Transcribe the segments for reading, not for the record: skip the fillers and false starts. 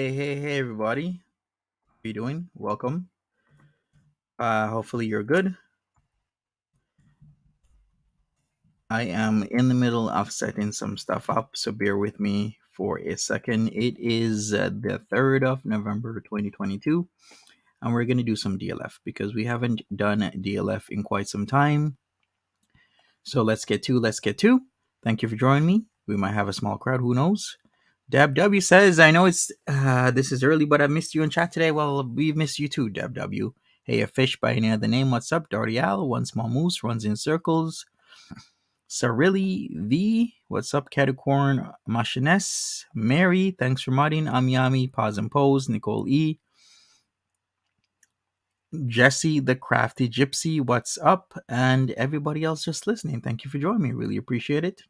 Hey, everybody. How you doing? Welcome. Hopefully you're good. I am in the middle of setting some stuff up, so bear with me for a second. It is the 3rd of November 2022, and we're going to do some DLF because we haven't done DLF in quite some time. So let's get to. Thank you for joining me. We might have a small crowd, who knows? Deb W says, I know it's this is early, but I missed you in chat today. Well, we've missed you too, Deb W. Hey, a fish by any other name. What's up? Darty Al, one small moose runs in circles. Sarilli V, what's up? Catacorn Machines. Mary, thanks for modding. Amiyami, pause and pose. Nicole E. Jesse the Crafty Gypsy, what's up? And everybody else just listening, thank you for joining me. Really appreciate it.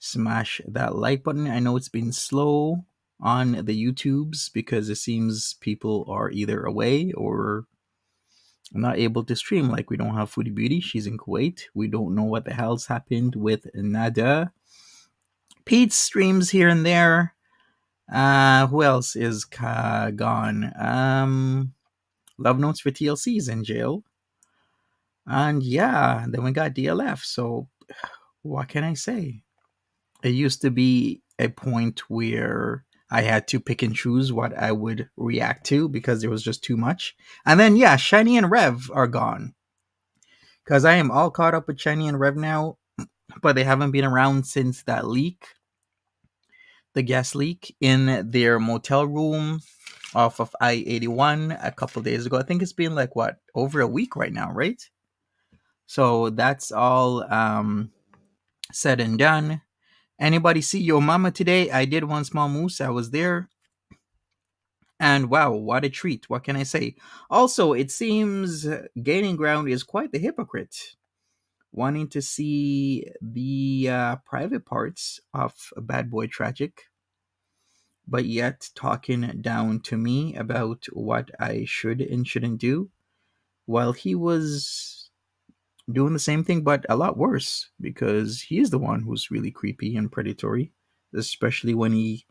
Smash that like button. I know it's been slow on the YouTubes because it seems people are either away or not able to stream. Like, we don't have Foodie Beauty. She's in Kuwait. We don't know what the hell's happened with Nada. Pete streams here and there. Who else is gone? Love Notes for TLC is in jail. And yeah, then we got DLF. So what can I say? It used to be a point where I had to pick and choose what I would react to because there was just too much. And then, yeah, Shiny and Rev are gone. Because I am all caught up with Shiny and Rev now, but they haven't been around since that leak, the gas leak in their motel room off of I-81 a couple days ago. I think it's been like, what, over a week right now, right? So that's all said and done. Anybody see Yo Mama today? I did one small moose. I was there. And wow, what a treat. What can I say? Also, it seems Gaining Ground is quite the hypocrite, wanting to see the private parts of Bad Boy Tragic, but yet talking down to me about what I should and shouldn't do, while he was doing the same thing, but a lot worse, because he is the one who's really creepy and predatory, especially when he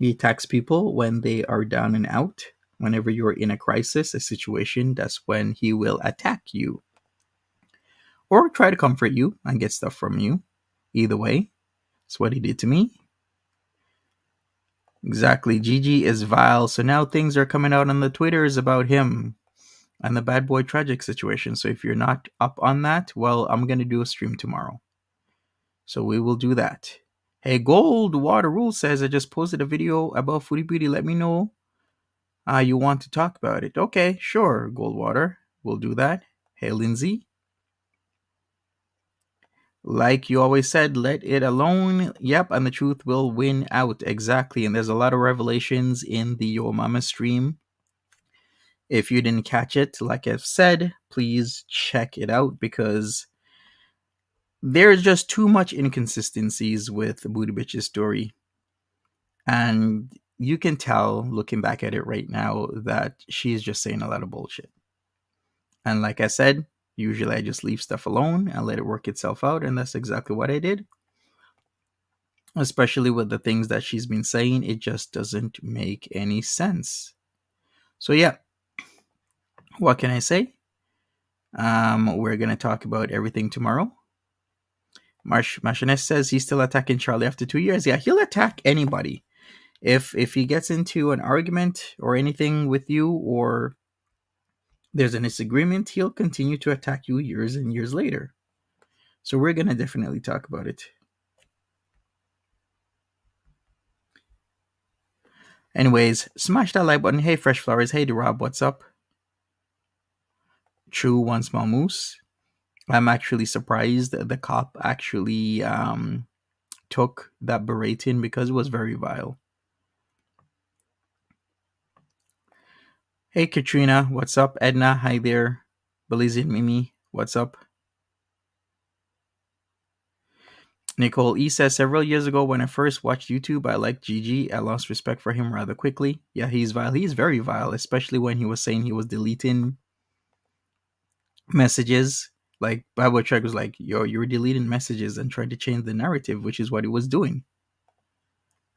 attacks people when they are down and out. Whenever you're in a crisis, a situation, that's when he will attack you or try to comfort you and get stuff from you. Either way, it's what he did to me. Exactly. Gigi is vile. So now things are coming out on the Twitters about him and the Bad Boy Tragic situation. So if you're not up on that, well, I'm going to do a stream tomorrow. So we will do that. Hey, Gold Water Rule says, I just posted a video about Foodie Beauty. Let me know you want to talk about it. Okay, sure, Goldwater. We'll do that. Hey, Lindsay. Like you always said, let it alone. Yep, and the truth will win out. Exactly. And there's a lot of revelations in the Yo Mama stream. If you didn't catch it, like I've said, please check it out because there's just too much inconsistencies with the Booty Bitch's story. And you can tell, looking back at it right now, that she's just saying a lot of bullshit. And like I said, usually I just leave stuff alone and let it work itself out. And that's exactly what I did. Especially with the things that she's been saying, it just doesn't make any sense. So yeah, what can I say? We're going to talk about everything tomorrow. Machinist says he's still attacking Charlie after 2 years. Yeah, he'll attack anybody. If he gets into an argument or anything with you, or there's a disagreement, he'll continue to attack you years and years later. So we're going to definitely talk about it. Anyways, smash that like button. Hey, Fresh Flowers. Hey, Rob. What's up? True, one small moose. I'm actually surprised that the cop actually took that berating because it was very vile. Hey, Katrina. What's up? Edna. Hi there. Belize Mimi. What's up? Nicole E says, several years ago when I first watched YouTube, I liked Gigi. I lost respect for him rather quickly. Yeah, he's vile. He's very vile, especially when he was saying he was deleting messages. Like, Bible Track was like, yo, you're deleting messages and trying to change the narrative, which is what he was doing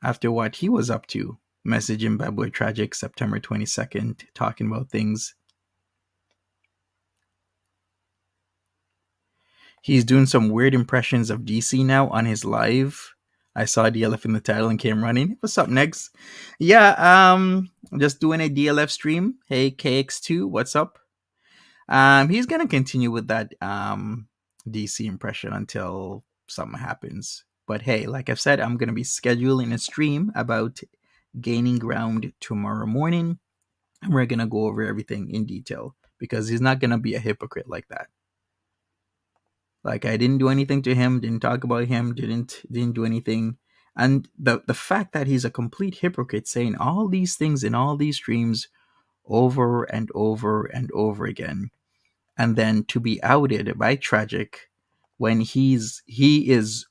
after what he was up to Message Zimbabwe Tragic, September 22nd, talking about things. He's doing some weird impressions of DC now on his live. I saw DLF in the title and came running. What's up, next? Yeah, just doing a DLF stream. Hey, KX2, what's up? He's gonna continue with that DC impression until something happens. But hey, like I've said, I'm gonna be scheduling a stream about gaining ground tomorrow morning, and we're gonna go over everything in detail because he's not gonna be a hypocrite like that. Like I didn't do anything to him, didn't talk about him, didn't do anything. And the fact that he's a complete hypocrite saying all these things in all these streams over and over and over again, and then to be outed by Tragic when he is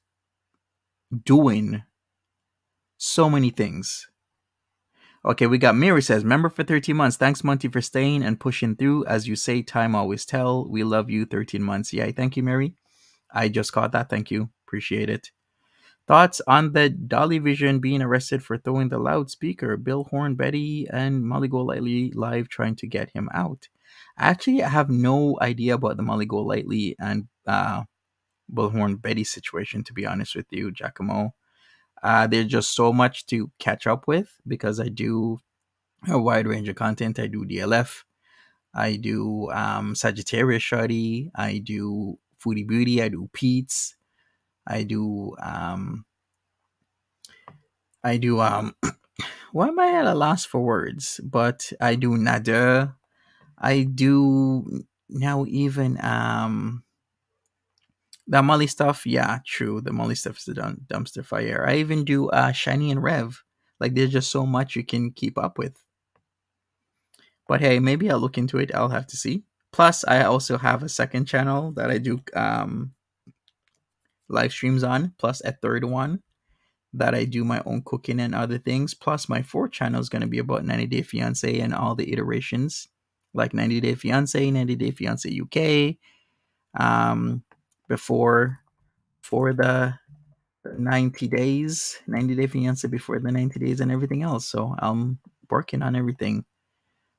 doing so many things. Okay, we got Mary says, member for 13 months. Thanks, Monty, for staying and pushing through. As you say, time always tell. We love you, 13 months. Yeah, thank you, Mary. I just caught that. Thank you. Appreciate it. Thoughts on the Dolly Vision being arrested for throwing the loudspeaker? Bill Horn, Betty, and Molly Golightly live trying to get him out. Actually, I have no idea about the Molly Golightly and Bill Horn Betty situation, to be honest with you, Giacomo. There's just so much to catch up with because I do a wide range of content. I do DLF, I do Sagittarius Shawty, I do Foodie Beauty, I do Pete's, I do why am I at a loss for words? But I do Nada. I do now even the Molly stuff. Yeah, true. The Molly stuff is the dumpster fire. I even do Shiny and Rev. Like there's just so much you can keep up with. But hey, maybe I'll look into it. I'll have to see. Plus, I also have a second channel that I do live streams on, plus a third one that I do my own cooking and other things. Plus, my fourth channel is going to be about 90 Day Fiance and all the iterations, like 90 Day Fiance, 90 Day Fiance UK, before for the 90 days, 90 Day Fiance before the 90 days, and everything else. So I'm working on everything,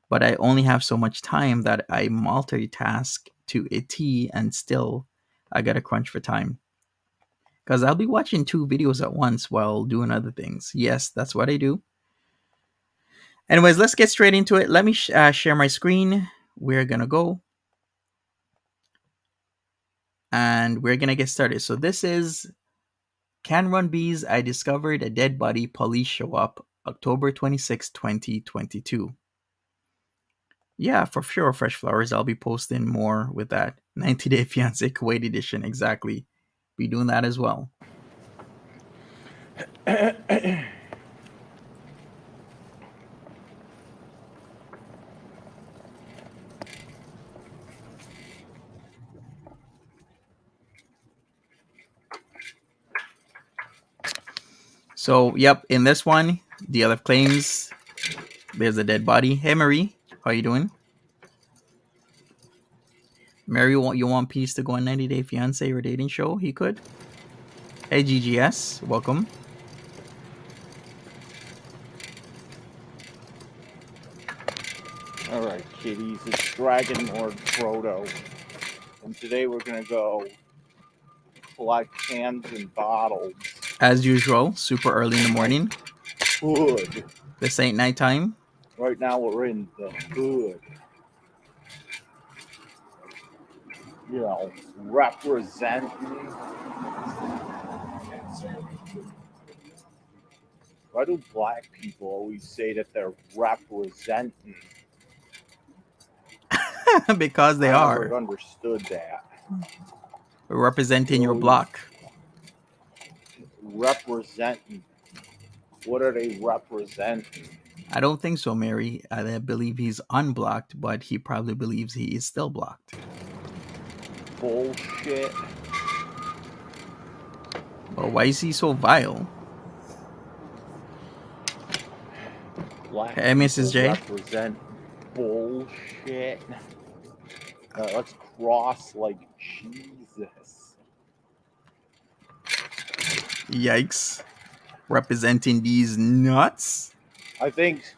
but I only have so much time that I multitask to a T, and still I got to crunch for time. Because I'll be watching 2 videos at once while doing other things. Yes, that's what I do. Anyways, let's get straight into it. Let me share my screen. We're going to go. And we're going to get started. So this is Can Run Beeze. I discovered a dead body. Police show up. October 26, 2022. Yeah, for sure, Fresh Flowers. I'll be posting more with that. 90 Day Fiancé Kuwait edition. Exactly. Be doing that as well. So, yep, in this one, DLF claims there's a dead body. Hey, Marie, how you doing? Mary, you want Peace to go on 90 Day Fiancé or dating show? He could. Hey, GGS, welcome. All right, kiddies, it's Dragon Lord Frodo, and today we're gonna go collect cans and bottles. As usual, super early in the morning. Hood. This ain't nighttime. Right now we're in the hood. You know, representing. Why do black people always say that they're representing? Because they I are. never understood that. Representing your block. Representing. What are they representing? I don't think so, Mary. I believe he's unblocked, but he probably believes he is still blocked. Bullshit. Well, why is he so vile? Black Hey, Mrs. J. Represent bullshit. Let's cross like Jesus. Yikes. Representing these nuts. I think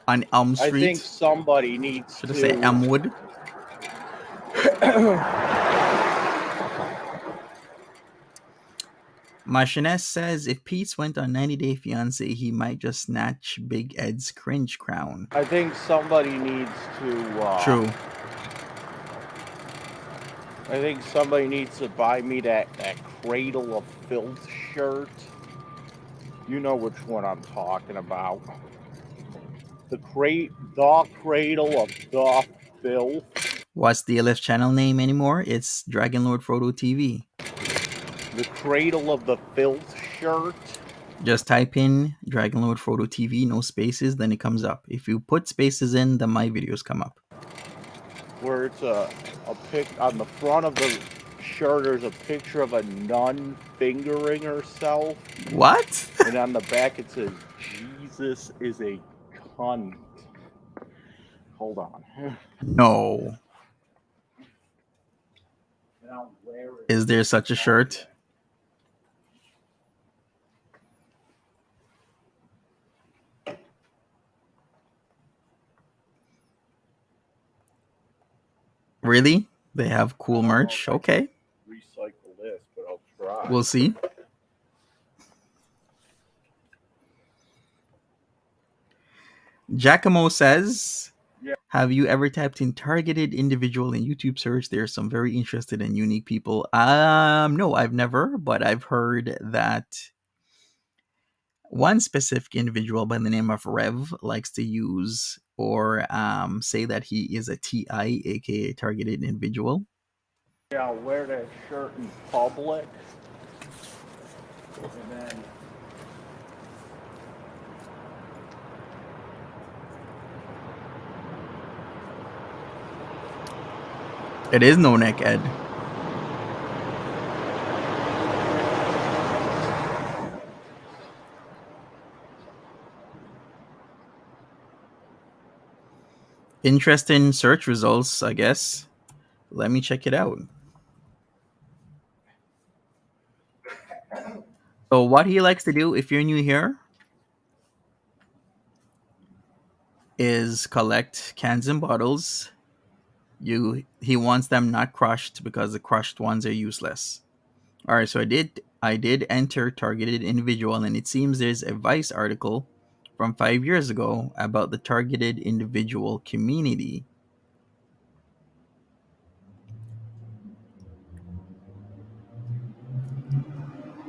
on Elm I think Street. somebody needs Should I say to. Elmwood? Machinesse says if Pete went on 90 Day Fiancé, he might just snatch Big Ed's cringe crown. I think somebody needs to. True. I think somebody needs to buy me that Cradle of Filth shirt. You know which one I'm talking about. The Cradle of the Filth. What's the LF channel name anymore? It's Dragon Lord Frodo TV. The Cradle of the Filth shirt. Just type in Dragon Lord Frodo TV, no spaces, then it comes up. If you put spaces in, then my videos come up. Where it's a pic on the front of the shirt. There's a picture of a nun fingering herself. What? And on the back it says Jesus is a cunt. Hold on. No. Is there such a shirt? Really? They have cool merch? Okay. Recycle this, but I'll try. We'll see. Giacomo says, have you ever typed in targeted individual in YouTube search? There's some very interested and unique people. No, I've never, but I've heard that one specific individual by the name of Rev likes to use or say that he is a TI, aka targeted individual. Yeah, I'll wear that shirt in public. And then It is no neck, Ed. Interesting search results, I guess. Let me check it out. So what he likes to do, if you're new here, is collect cans and bottles. He wants them not crushed because the crushed ones are useless. All right, so I did enter targeted individual, and it seems there's a Vice article from 5 years ago about the targeted individual community.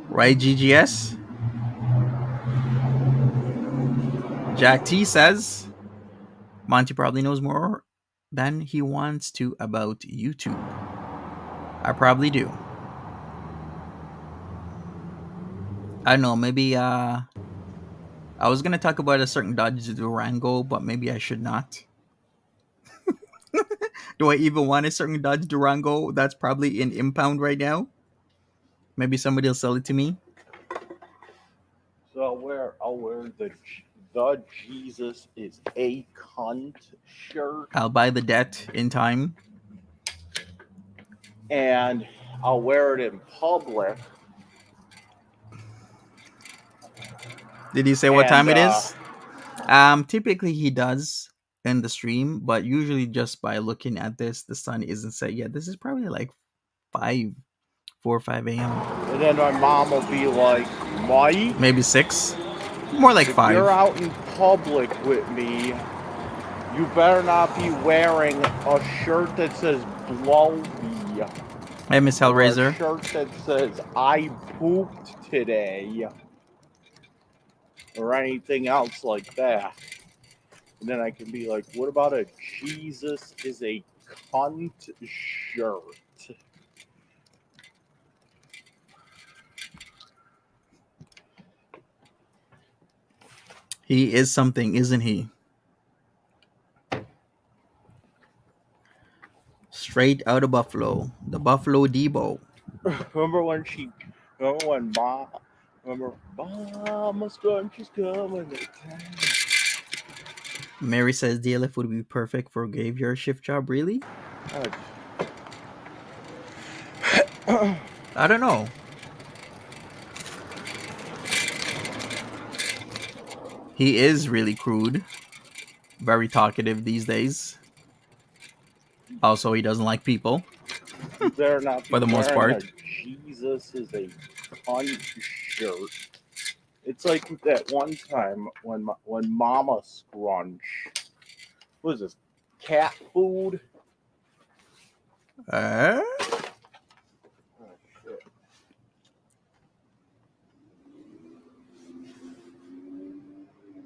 Right, GGS? Jack T says Monty probably knows more than he wants to about YouTube. I probably do. I don't know, maybe I was gonna talk about a certain Dodge Durango, but maybe I should not. Do I even want a certain Dodge Durango that's probably in impound right now? Maybe somebody will sell it to me. so I'll wear the Jesus is a cunt shirt. I'll buy the debt in time. And I'll wear it in public. Did he say what time it is? Typically he does in the stream, but usually just by looking at this, the sun isn't set yet. This is probably like 4 or 5 a.m. And then my mom will be like, Mike, Maybe 6. More like if 5. you're out in public with me, you better not be wearing a shirt that says blow me. Hey, Miss Or a Hellraiser. shirt that says I pooped today. Or anything else like that. And then I can be like, what about a Jesus is a cunt shirt? He is something, isn't he? Straight out of Buffalo. The Buffalo Debo. Remember when Mama's country's coming to town. Mary says DLF would be perfect for a graveyard shift job. Really? I don't know. He is really crude, very talkative these days. Also, he doesn't like people You better not for be the most wearing a part. Jesus is a cunt shirt. It's like that one time when Mama Scrunch, what was this, cat food? Uh, Oh, shit.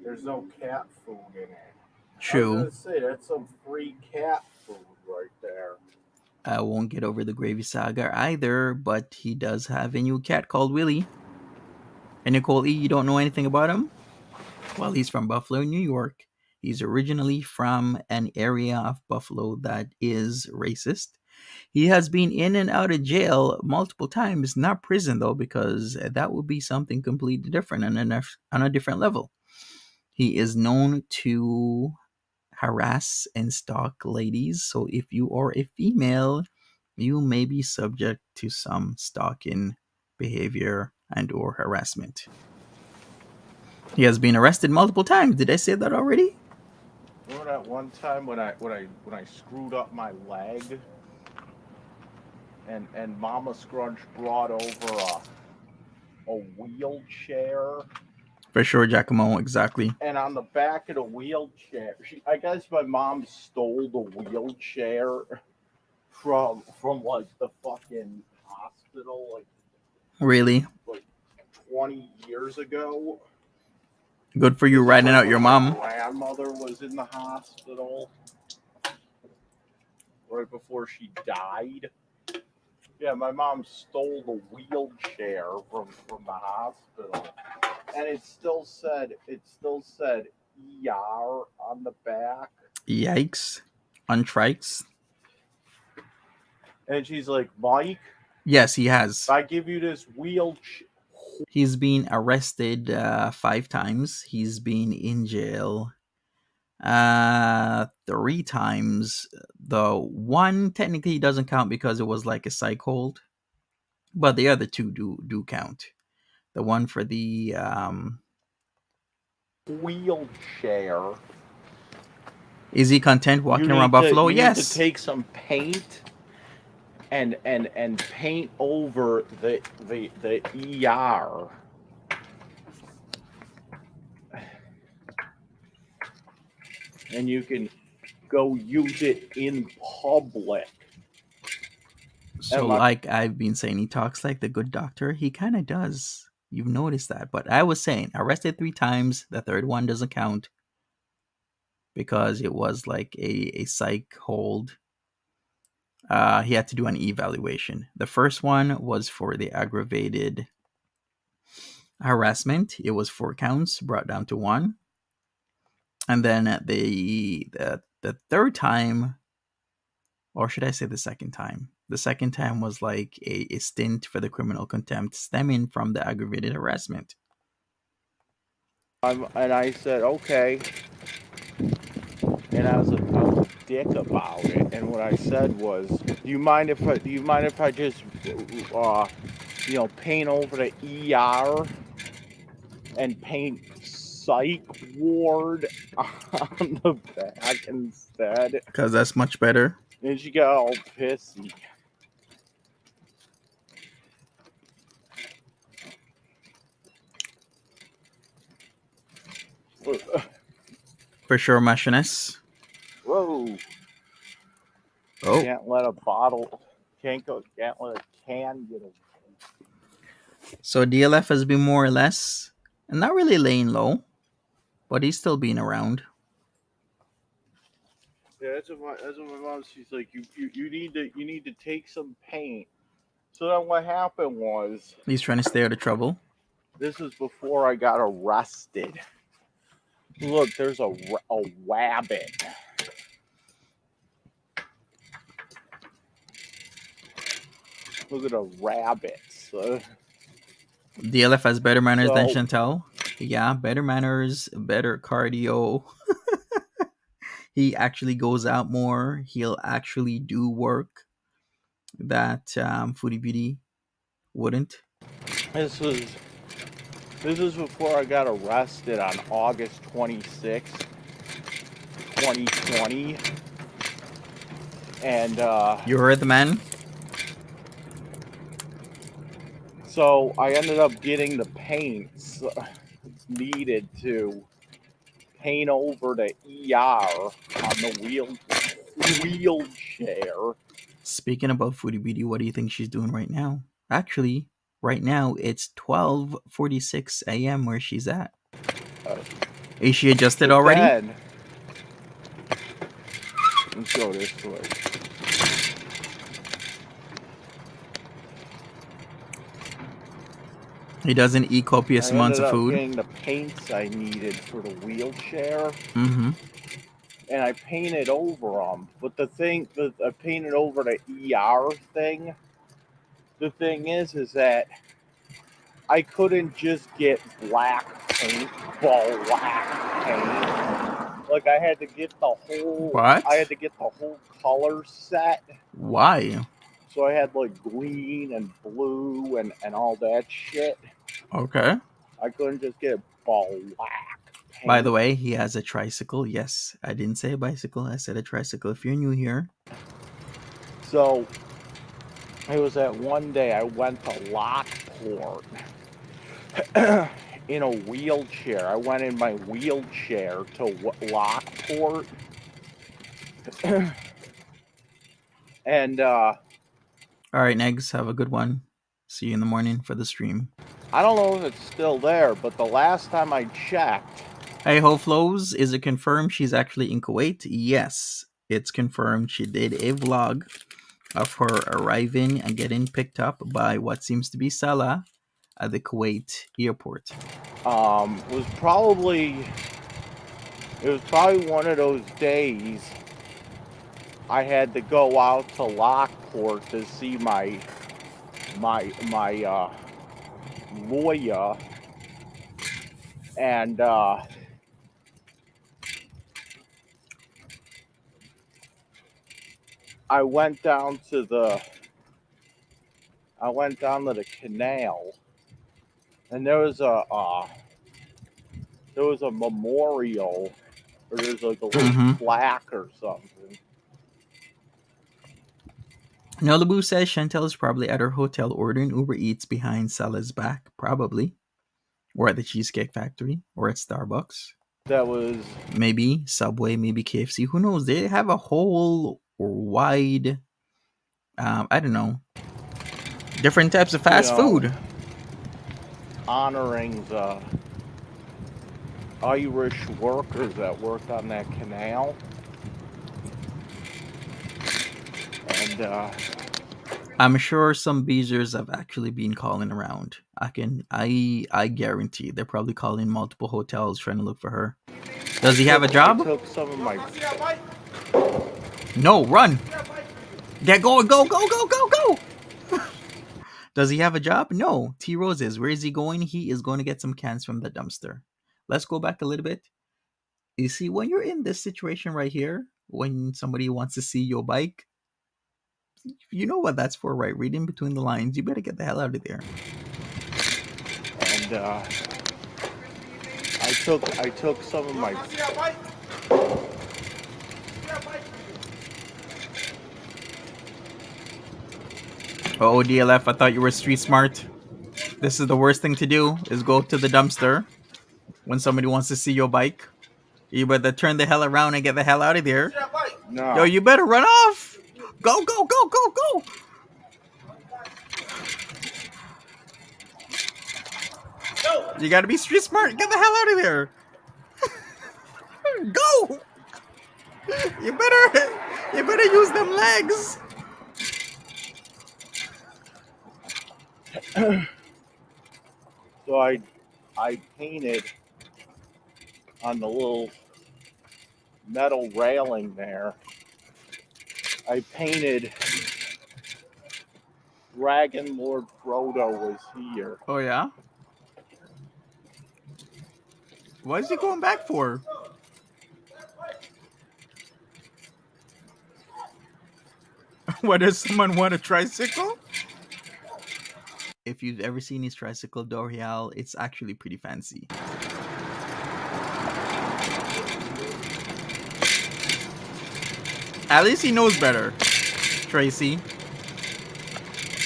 There's no cat food in it. I was True. gonna say that's some free cat food right there. I won't get over the Gravy Saga either, but he does have a new cat called Willie. And Nicole E., you don't know anything about him? Well, he's from Buffalo, New York. He's originally from an area of Buffalo that is racist. He has been in and out of jail multiple times, not prison though, because that would be something completely different on a different level. He is known to harass and stalk ladies, so if you are a female, you may be subject to some stalking behavior and or harassment. He has been arrested multiple times. Did I say that already? Remember that one time when I screwed up my leg and Mama Scrunch brought over a wheelchair, For sure, Giacomo, exactly. and on the back of the wheelchair, I guess my mom stole the wheelchair from like the fucking hospital Really? like 20 years ago. Good for you This is riding like out when your my mom. grandmother was in the hospital right before she died. Yeah, my mom stole the wheelchair from the hospital, and it still said ER on the back. Yikes. On trikes? And she's like, Mike, Yes, he if has. I give you this wheelchair, He's been arrested 5 times. He's been in jail 3 times. The one technically doesn't count because it was like a psych hold, but the other two do count. The one for the wheelchair, is he content you walking around need to Buffalo? you need to Yes. take some paint and paint over the ER. And you can go use it in public. So, And my like I've been saying, he talks like the good doctor. He kind of does. You've noticed that. But I was saying, arrested 3 times. The third one doesn't count because it was like a psych hold. He had to do an evaluation. The first one was for the aggravated harassment. It was 4 counts, brought down to one. And then the third time, or should I say the second time? The second time was like a stint for the criminal contempt stemming from the aggravated harassment. and I said okay, and I was a dick about it. And what I said was, do you mind if I just paint over the ER and paint psych ward on the back instead? Because that's much better. And she got all pissy. For sure, Machinist. Whoa! Oh, Can't let a bottle. Can't let a can get away. so DLF has been more or less, not really laying low, but he's still being around. Yeah, that's what my mom. She's like, you need to take some paint. So then what happened was, He's trying to stay out of trouble. this is before I got arrested. Look, there's a rabbit. Look at the rabbits. DLF has better manners than So Chantel. Yeah, better manners, better cardio. He actually goes out more. He'll actually do work that Foodie Beauty wouldn't. this was This is before I got arrested on August 26th, 2020. And You heard the man? so I ended up getting the paints needed to paint over the ER on the wheelchair. Speaking about Foodie Beauty, what do you think she's doing right now? Actually, right now it's 12:46 a.m. where she's at. Is she adjusted But already? then, let's go this way. He doesn't eat copious I amounts ended of up food. getting the paints I needed for the wheelchair, Mm-hmm. and I painted over them. But the thing that I painted over the ER thing, the thing is that I couldn't just get black paint. Like I had to get the What? whole color set. Why? So I had like green and blue and all that shit. Okay. I couldn't just get black paint. By the way, he has a tricycle. Yes, I didn't say a bicycle. I said a tricycle. If you're new here. So it was that one day I went to Lockport in a wheelchair. I went in my wheelchair to Lockport. And All right, Negs, have a good one. See you in the morning for the stream. I don't know if it's still there, but the last time I checked. Hey, Ho Flows, is it confirmed she's actually in Kuwait? Yes, it's confirmed. She did a vlog of her arriving and getting picked up by what seems to be Salah at the Kuwait airport. It was probably one of those days I had to go out to Lockport to see my lawyer, and I went down to the canal, and there was a memorial, or there's like a little plaque or something. Nolabu says Chantel is probably at her hotel ordering Uber Eats behind Salah's back, probably. Or at the Cheesecake Factory, or at Starbucks. That was maybe Subway, maybe KFC. Who knows? They have a whole wide, I don't know, different types of fast food. Honoring the Irish workers that worked on that canal. And I'm sure some Beezers have actually been calling around. I guarantee they're probably calling multiple hotels trying to look for her. Does he have a job? I took some of my... No, run! Get going, go, go, go, go, go! Does he have a job? No. T Rose is. Where is he going? He is going to get some cans from the dumpster. Let's go back a little bit. You see, when you're in this situation right here, when somebody wants to see your bike, you know what that's for, right? Reading between the lines. You better get the hell out of there. And I took some of my... Oh, DLF, I thought you were street smart. This is the worst thing to do, is go to the dumpster when somebody wants to see your bike. You better turn the hell around and get the hell out of there. No. Yo, you better run off. Go, go, go, go, go. You gotta be street smart. Get the hell out of there. Go. You better use them legs. So I painted on the little metal railing there. I painted Dragon Lord Frodo was here. Oh yeah? What is he going back for? What, does someone want a tricycle? if you've ever seen his tricycle Dorial, it's actually pretty fancy. At least he knows better, Tracy.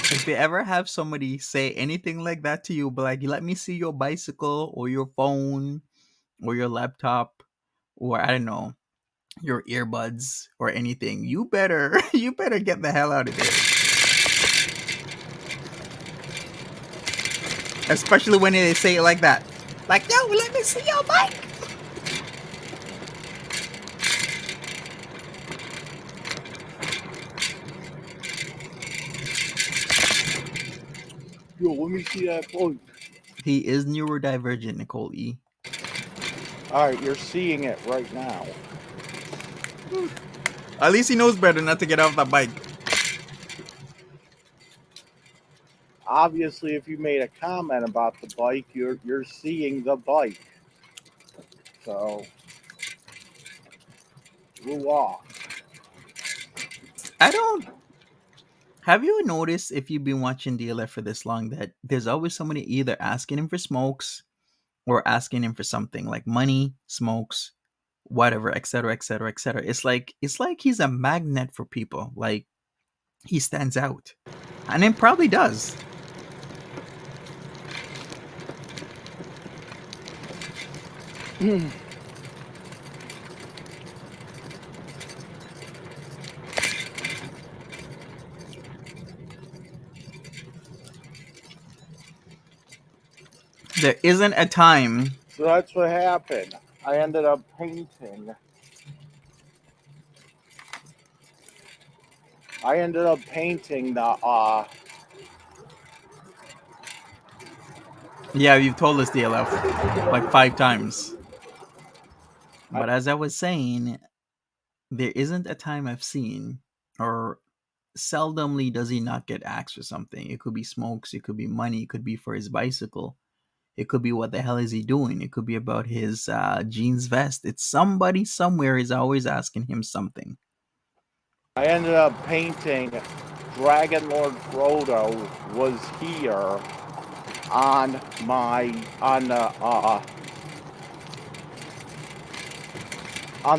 If you ever have somebody say anything like that to you, but like, let me see your bicycle or your phone or your laptop or I don't know, your earbuds or anything, you better you better get the hell out of there. Especially when they say it like that. Like, yo, let me see your bike. Yo, let me see that bike. He is neurodivergent, Nicole E. Alright, you're seeing it right now. At least he knows better not to get off the bike. Obviously, if you made a comment about the bike, you're seeing the bike. So, blew off. I don't. Have you noticed if you've been watching DLF for this long that there's always somebody either asking him for smokes or asking him for something like money, smokes, whatever, etc., etc., etc. It's like he's a magnet for people. Like he stands out, and it probably does. There isn't a time. So that's what happened. I ended up painting. The Yeah, you've told us DLF like 5 times. But as I was saying, there isn't a time I've seen, or seldomly does he not get asked for something. It could be smokes, it could be money, it could be for his bicycle, it could be what the hell is he doing, it could be about his jeans vest. It's somebody somewhere is always asking him something. I ended up painting Dragon Lord Frodo was here on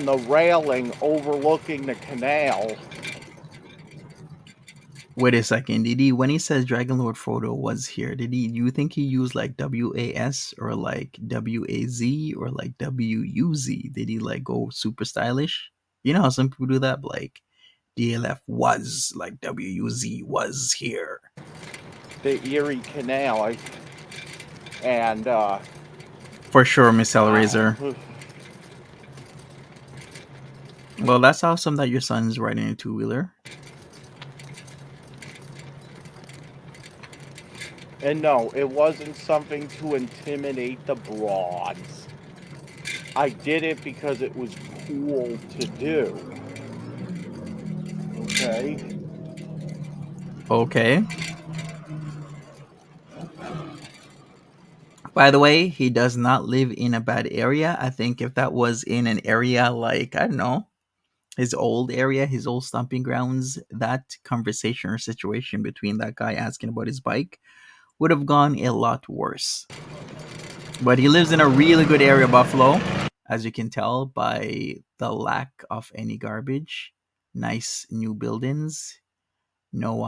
the railing overlooking the canal. Wait a second, did he, when he says Dragon Lord Frodo was here, do you think he used like WAS or like WAZ or like WUZ? Did he like go super stylish? You know how some people do that, like DLF was like WUZ was here. The Erie Canal, and For sure, Miss Hellraiser. Well, that's awesome that your son's riding a two-wheeler. and no, it wasn't something to intimidate the broads. I did it because it was cool to do. Okay? Okay. By the way, he does not live in a bad area. I think if that was in an area like, I don't know, his old area, his old stomping grounds, that conversation or situation between that guy asking about his bike would have gone a lot worse. But he lives in a really good area, Buffalo, as you can tell by the lack of any garbage, nice new buildings, no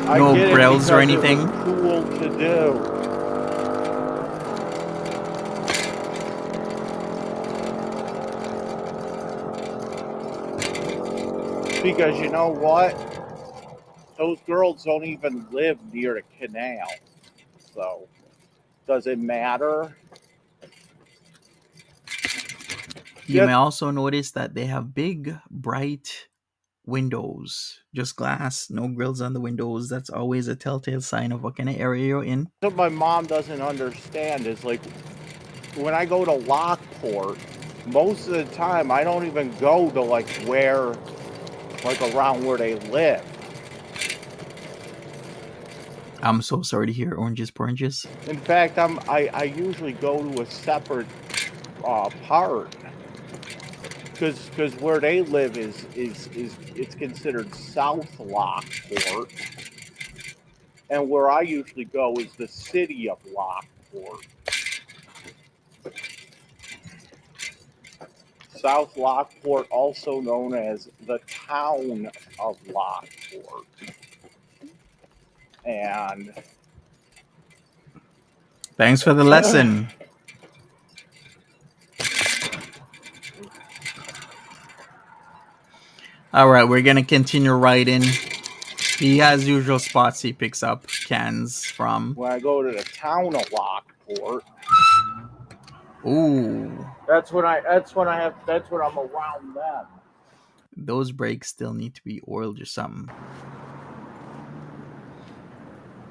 no grills or anything. It was cool to do. Because you know what? Those girls don't even live near the canal. So, does it matter? You may also notice that they have big, bright windows, just glass, no grills on the windows. That's always a telltale sign of what kind of area you're in. What my mom doesn't understand is like when I go to Lockport, most of the time I don't even go to like around where they live. I'm so sorry to hear oranges, poranges. In fact, I usually go to a separate part. because where they live is it's considered South Lockport, and where I usually go is the city of Lockport. South Lockport, also known as the town of Lockport. And Thanks for the lesson. All right, we're gonna continue writing. He has usual spots he picks up cans from. when I go to the town of Lockport, Ooh, that's when I'm around them. those brakes still need to be oiled or something.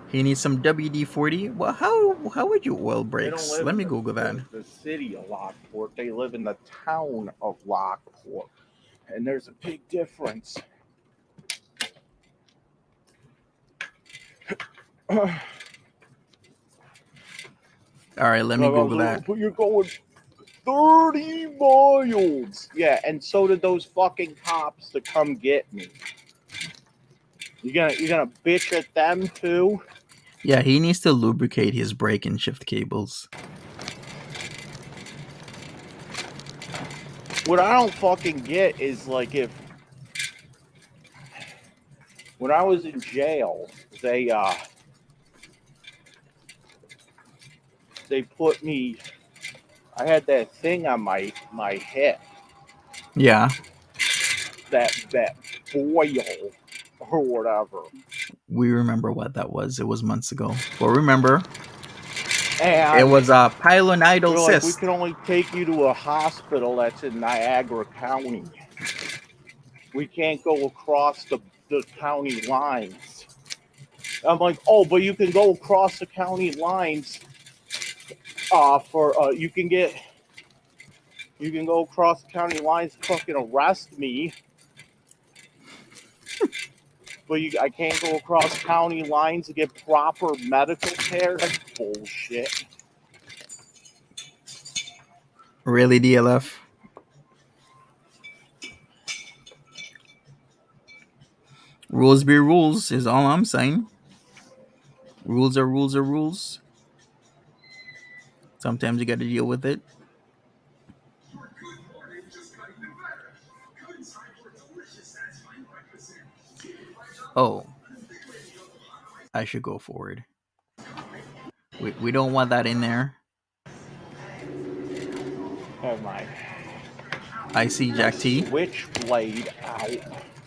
He needs some WD-40. Well, how would you oil They don't brakes? live Let in me Google that. the city of Lockport. They live in the town of Lockport. And there's a big difference. All right, let me Google that. But you're going 30 miles. Yeah, and so did those fucking cops to come get me. You're gonna bitch at them too? Yeah, he needs to lubricate his brake and shift cables. What I don't fucking get is like if when I was in jail, they put me. I had that thing on my hip, Yeah, that boil or whatever. we remember what that was. It was months ago. But remember, And it was a pilonidal they're like, we cyst. can only take you to a hospital that's in Niagara County. We can't go across the county lines. I'm like, oh, but you can go across the county lines. You can go across the county lines, fucking arrest me. But I can't go across county lines to get proper medical care. That's bullshit. Really, DLF? Rules be rules is all I'm saying. Rules are rules are rules. Sometimes you got to deal with it. Oh, I should go forward. We don't want that in there. Have my I see Jack T. switchblade out.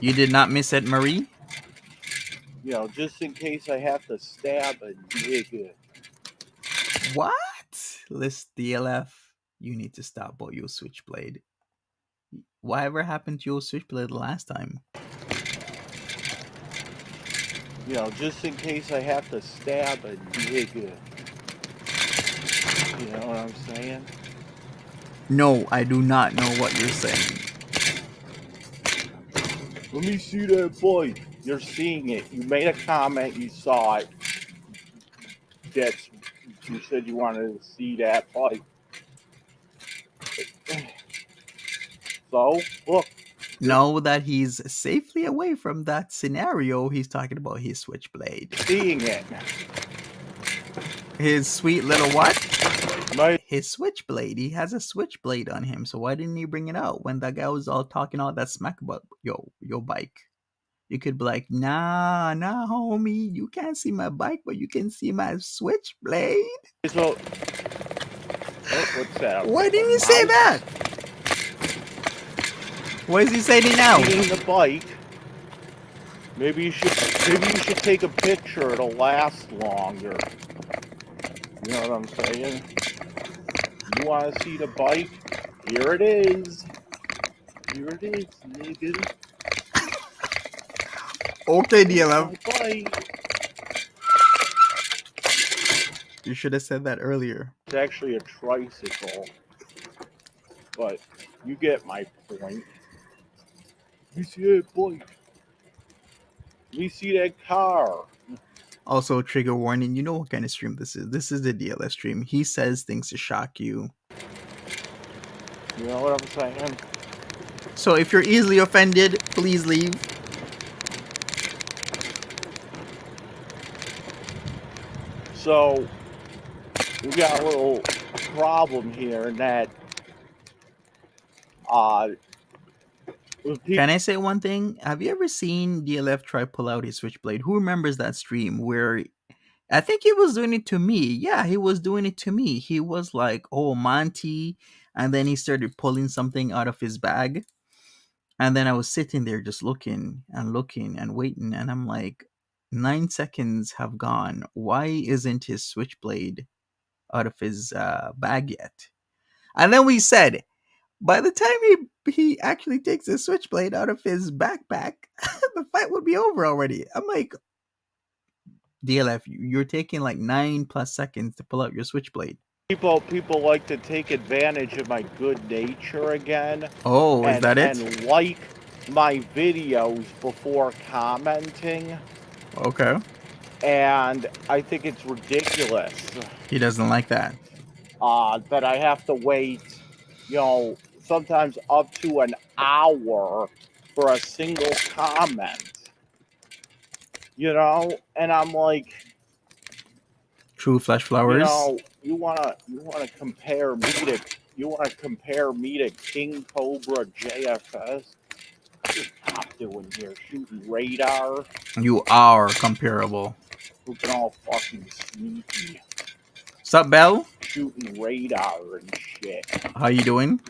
You did not miss it, Marie. Just in case I have to stab a nigga. What? List DLF. You need to stop about your switchblade. Whatever happened to your switchblade last time? Just in case I have to stab a nigga. You know what I'm saying? No, I do not know what you're saying. Let me see that bike. You're seeing it. You made a comment. You saw it. You said you wanted to see that bike. So, look. Know that he's safely away from that scenario. He's talking about his switchblade. Seeing it. His sweet little what? My, His switchblade. He has a switchblade on him. So why didn't he bring it out when that guy was all talking all that smack about your bike? You could be like, nah, homie. You can't see my bike, but you can see my switchblade. so, what's that? Why didn't you say that? What is he saying now? Seeing the bike. Maybe you should take a picture. It'll last longer. You know what I'm saying? You want to see the bike? Here it is. Here it is, nigga. Okay, DLF. Bike. You should have said that earlier. It's actually a tricycle. But you get my point. You see that bike? You see that car? Also, trigger warning, you know what kind of stream this is. This is the DLS stream. He says things to shock you. You know what I'm saying? So if you're easily offended, please leave. So we got a little problem here in that uh with Can I say one thing? Have you ever seen DLF try pull out his switchblade? Who remembers that stream where I think he was doing it to me? Yeah, he was doing it to me. He was like, "Oh, Monty," and then he started pulling something out of his bag, and then I was sitting there just looking and waiting, and I'm like, 9 seconds have gone. Why isn't his switchblade out of his bag yet? And then we said, by the time he actually takes his switchblade out of his backpack, the fight would be over already. I'm like, DLF, you're taking like 9+ seconds to pull out your switchblade. people like to take advantage of my good nature again Oh, is that it? and like my videos before commenting, Okay. and I think it's ridiculous He doesn't like that. that I have to wait, sometimes up to an hour for a single comment. And I'm like, True flesh flowers. you wanna compare me to King Cobra JFS? What's this cop doing here? Shooting radar? You are comparable. Looking all fucking sneaky. Sup, Bell? Shooting radar and shit. How you doing?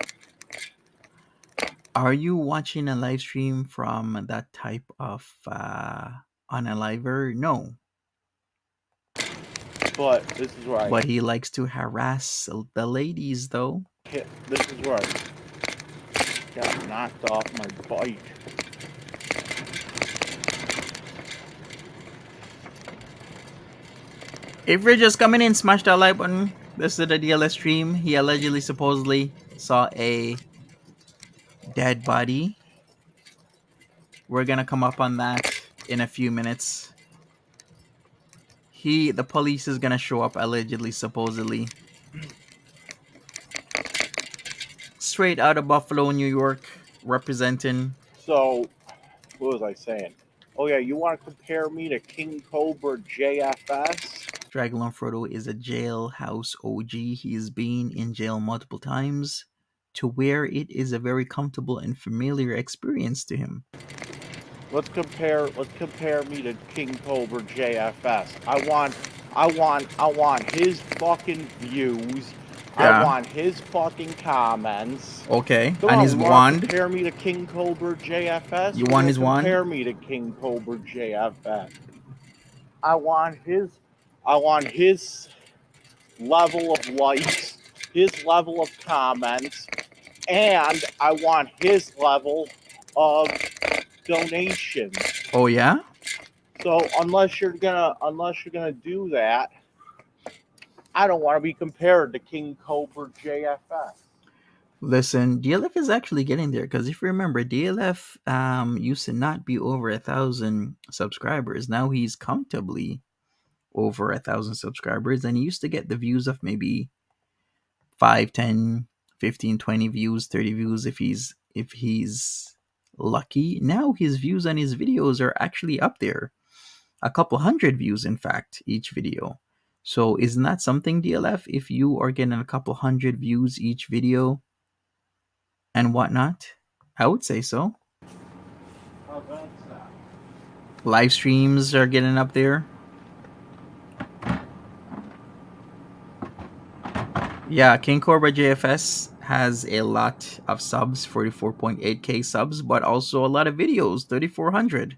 Are you watching a live stream from that type of unaliver? No. But this is where But he likes to harass the ladies, though. this is where I got knocked off my bike. If you're just coming in, smash that like button. This is the DLS stream. He allegedly, supposedly saw a dead body. We're gonna come up on that in a few minutes. The police is gonna show up allegedly, supposedly. Straight out of Buffalo, New York, representing. So, what was I saying? Oh yeah, you want to compare me to King Cobra JFS? Dragon Frodo is a jailhouse OG. He's been in jail multiple times, to where it is a very comfortable and familiar experience to him. Let's compare me to King Cobra JFS. I want his fucking views. Yeah. I want his fucking comments. Okay, Come and on, his you wanna wand. Compare me to King Cobra JFS. You want his wand? Compare me to King Cobra JFS. I want his level of likes, his level of comments, and I want his level of donations. Oh yeah. So unless you're gonna do that, I don't want to be compared to King Cobra JFS. Listen, DLF is actually getting there, because if you remember, DLF used to not be over 1,000 subscribers. Now he's comfortably over 1,000 subscribers, and he used to get the views of maybe 5, 10, 15, 20 views, 30 views if he's lucky. Now his views on his videos are actually up there. A couple hundred views, in fact, each video. So isn't that something, DLF? If you are getting a couple hundred views each video and whatnot, I would say so. Live streams are getting up there. Yeah, King Cobra JFS has a lot of subs, 44.8k subs, but also a lot of videos, 3,400.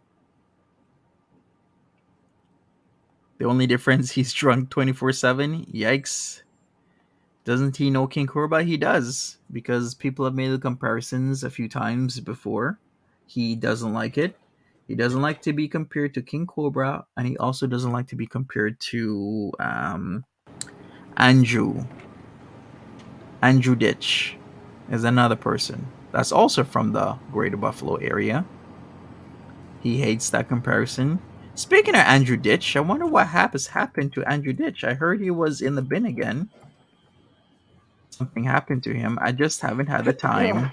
The only difference, he's drunk 24/7. Yikes. Doesn't he know King Cobra? He does, because people have made the comparisons a few times before. He doesn't like it. He doesn't like to be compared to King Cobra, and he also doesn't like to be compared to Andrew. Andrew Ditch is another person that's also from the Greater Buffalo area. He hates that comparison. Speaking of Andrew Ditch, I wonder what happened to Andrew Ditch. I heard he was in the bin again. Something happened to him. I just haven't had the time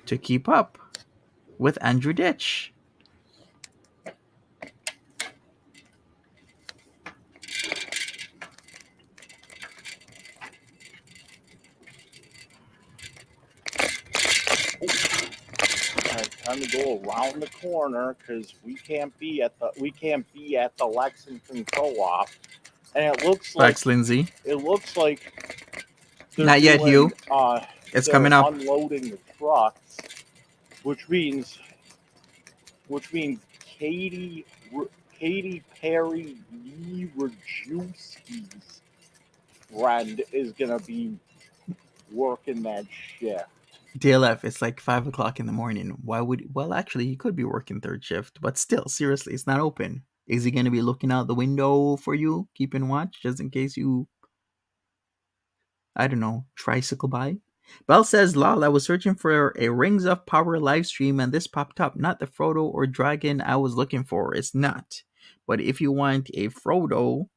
to keep up with Andrew Ditch. Time to go around the corner because we can't be at the Lexington Co-op, and it looks like Thanks, Lindsay. they're Not yet, doing, Hugh. It's they're coming up. unloading the trucks, which means Katy Perry Rajewski's friend is gonna be working that shift. DLF, it's like 5 o'clock in the morning. Well, actually, he could be working third shift, but still, seriously, it's not open. Is he going to be looking out the window for you, keeping watch, just in case you, I don't know, tricycle by? Bell says, lol, I was searching for a Rings of Power live stream and this popped up. Not the Frodo or dragon I was looking for. It's not. But if you want a Frodo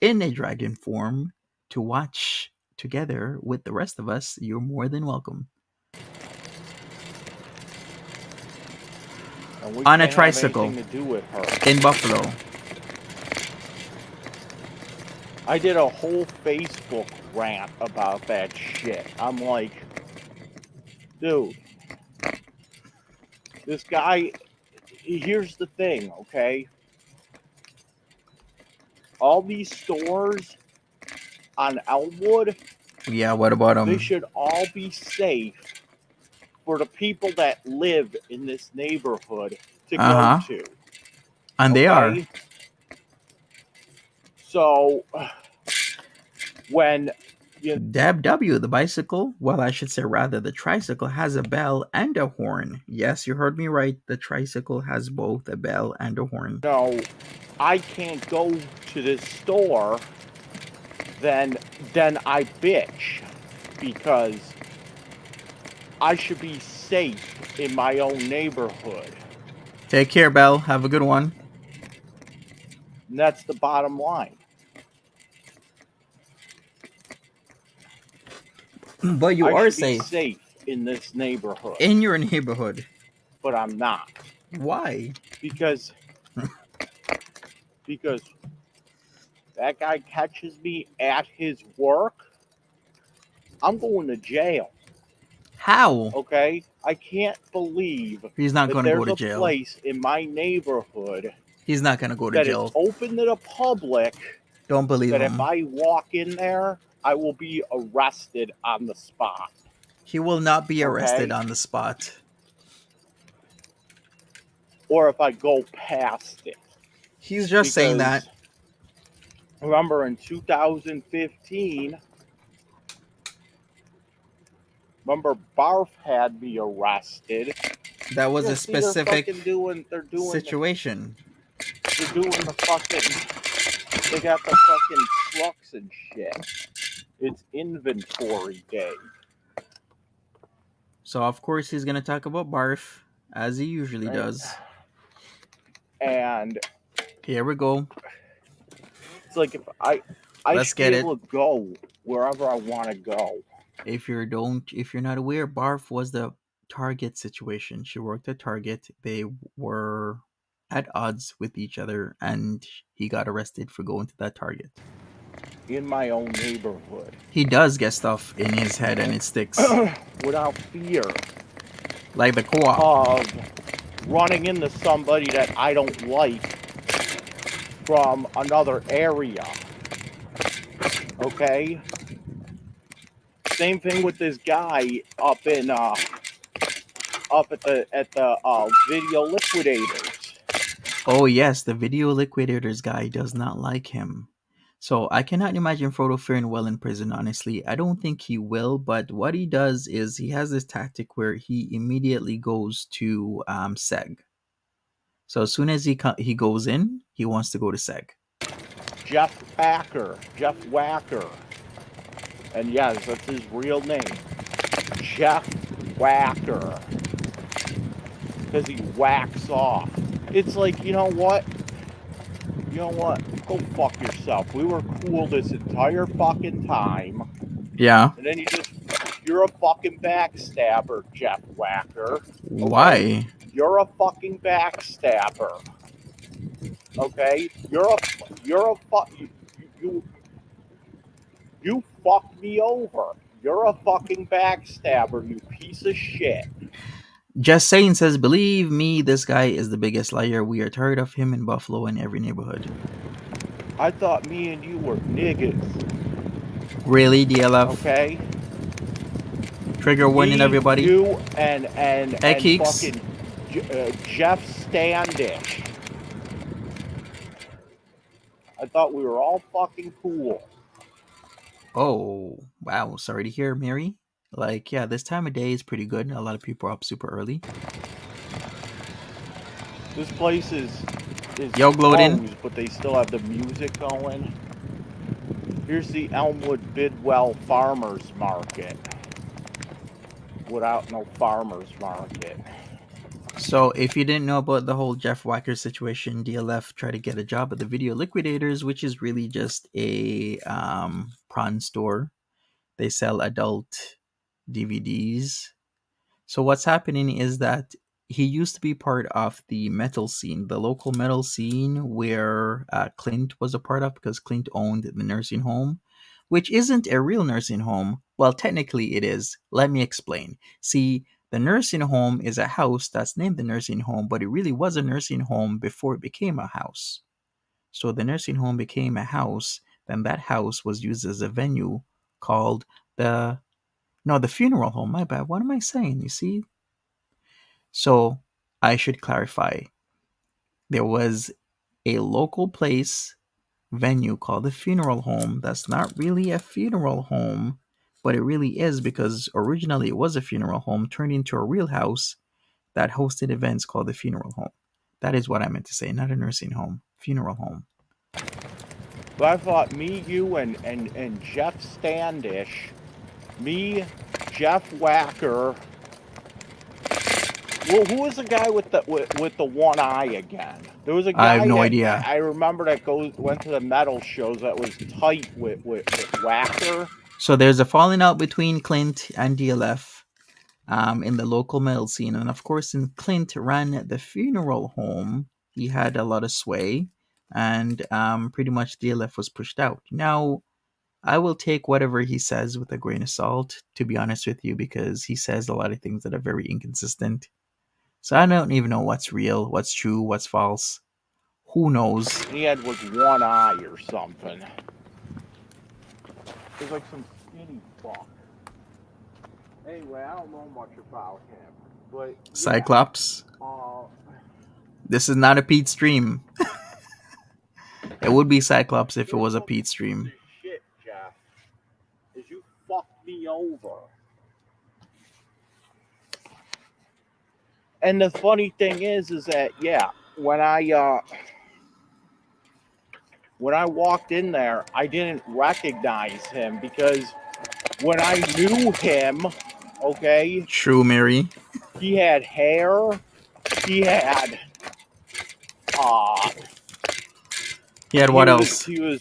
in a dragon form to watch together with the rest of us, you're more than welcome. On a tricycle to do with her. in Buffalo. I did a whole Facebook rant about that shit. I'm like, dude, this guy, here's the thing, okay? All these stores on Elmwood, Yeah, what about them? they should all be safe for the people that live in this neighborhood to go to. And they are. So, when Dab W, the bicycle, well, I should say rather, the tricycle has a bell and a horn. Yes, you heard me right. The tricycle has both a bell and a horn. No, I can't go to this store, then I bitch because I should be safe in my own neighborhood. Take care, Bell. Have a good one. And that's the bottom line. But you I are should be safe safe in this neighborhood, in your neighborhood. but I'm not Why? because that guy catches me at his work, I'm going to jail. How? Okay, I can't believe He's not that going to go there's to a jail. place in my neighborhood He's not going to go to that jail. is open to the public. Don't believe That him. if I walk in there, I will be arrested on the spot. He will not be arrested Okay. on the spot. Or if I go past it. He's just saying that. Remember in 2015, Barf had me arrested. That was Yeah, a see, they're specific fucking doing situation. They're doing the fucking. They got the fucking trucks and shit. It's inventory day. So of course he's gonna talk about Barf, as he usually Right. does. And Here we go. it's like if I Let's should get be it. able to go wherever I want to go. If you're not aware, Barf was the Target situation. She worked at Target. They were at odds with each other, and he got arrested for going to that Target. In my own neighborhood. He does get stuff in his head and it sticks. Without fear Like the co-op. of running into somebody that I don't like from another area. Okay? Same thing with this guy up in at the Video Liquidators. Oh yes, the Video Liquidators guy does not like him. So I cannot imagine Frodo faring well in prison, honestly. I don't think he will, but what he does is he has this tactic where he immediately goes to Seg. So as soon as he goes in, he wants to go to Seg. Jeff Wacker. And yes, that's his real name. Jeff Wacker. Because he whacks off. It's like, you know what? Go fuck yourself. We were cool this entire fucking time. Yeah. And then you're a fucking backstabber, Jeff Wacker. Okay? Why? You're a fucking backstabber. Okay? You fucked me over. You're a fucking backstabber, you piece of shit. Just saying says, believe me, this guy is the biggest liar. We are tired of him in Buffalo in every neighborhood. I thought me and you were niggas. Really, DLF? Okay? Trigger warning, Me, everybody. you, and Ekix. fucking Jeff Standish. I thought we were all fucking cool. Oh, wow. Sorry to hear, Mary. Like, yeah, this time of day is pretty good. A lot of people are up super early. This place is Yo, Gloatin'. closed, but they still have the music going. Here's the Elmwood Bidwell Farmers Market. Without no farmers market. So, if you didn't know about the whole Jeff Wacker situation, DLF tried to get a job at the Video Liquidators, which is really just a prawn store. They sell adult DVDs. So, what's happening is that he used to be part of the metal scene, the local metal scene where Clint was a part of, because Clint owned the nursing home, which isn't a real nursing home. Well, technically it is. Let me explain. See, the nursing home is a house that's named the nursing home, but it really was a nursing home before it became a house. So the nursing home became a house, then that house was used as a venue called the funeral home. My bad. What am I saying? You see? So I should clarify. There was a local place venue called the funeral home that's not really a funeral home, but it really is, because originally it was a funeral home turned into a real house that hosted events called the funeral home. That is what I meant to say, not a nursing home, funeral home. But I thought me, you, and Jeff Standish, me, Jeff Wacker. Well, who was the guy with the one eye again? There was a guy I have no idea. I remember that went to the metal shows that was tight with Wacker. So there's a falling out between Clint and DLF in the local metal scene. And of course, since Clint ran the funeral home, he had a lot of sway, and pretty much DLF was pushed out. Now, I will take whatever he says with a grain of salt, to be honest with you, because he says a lot of things that are very inconsistent. So I don't even know what's real, what's true, what's false. Who knows? He had like one eye or something. It was like some skinny fuck. Anyway, I don't know much about him, but yeah, Cyclops. This is not a Pete stream. It would be Cyclops if it was a Pete stream. Shit, Jeff, is you fucked me over. And the funny thing is that yeah, when I walked in there, I didn't recognize him, because when I knew him, okay, True, Mary. he had hair, he had what else? He was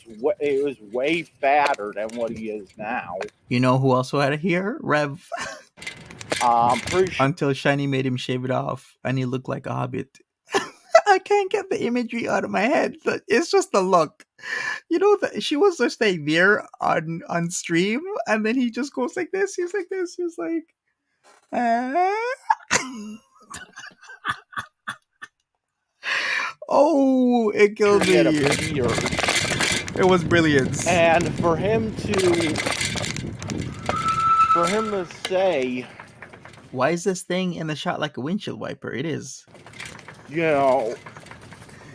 way fatter than what he is now. You know who also had hair? Rev. Pretty sure. Until Shiny made him shave it off, and he looked like a hobbit. I can't get the imagery out of my head. It's just the look. You know, she was just like there on stream, and then he just goes like this. He's like this. He's like, oh, it killed me. It was brilliant. And for him to say, why is this thing in the shot like a windshield wiper? It is. You know,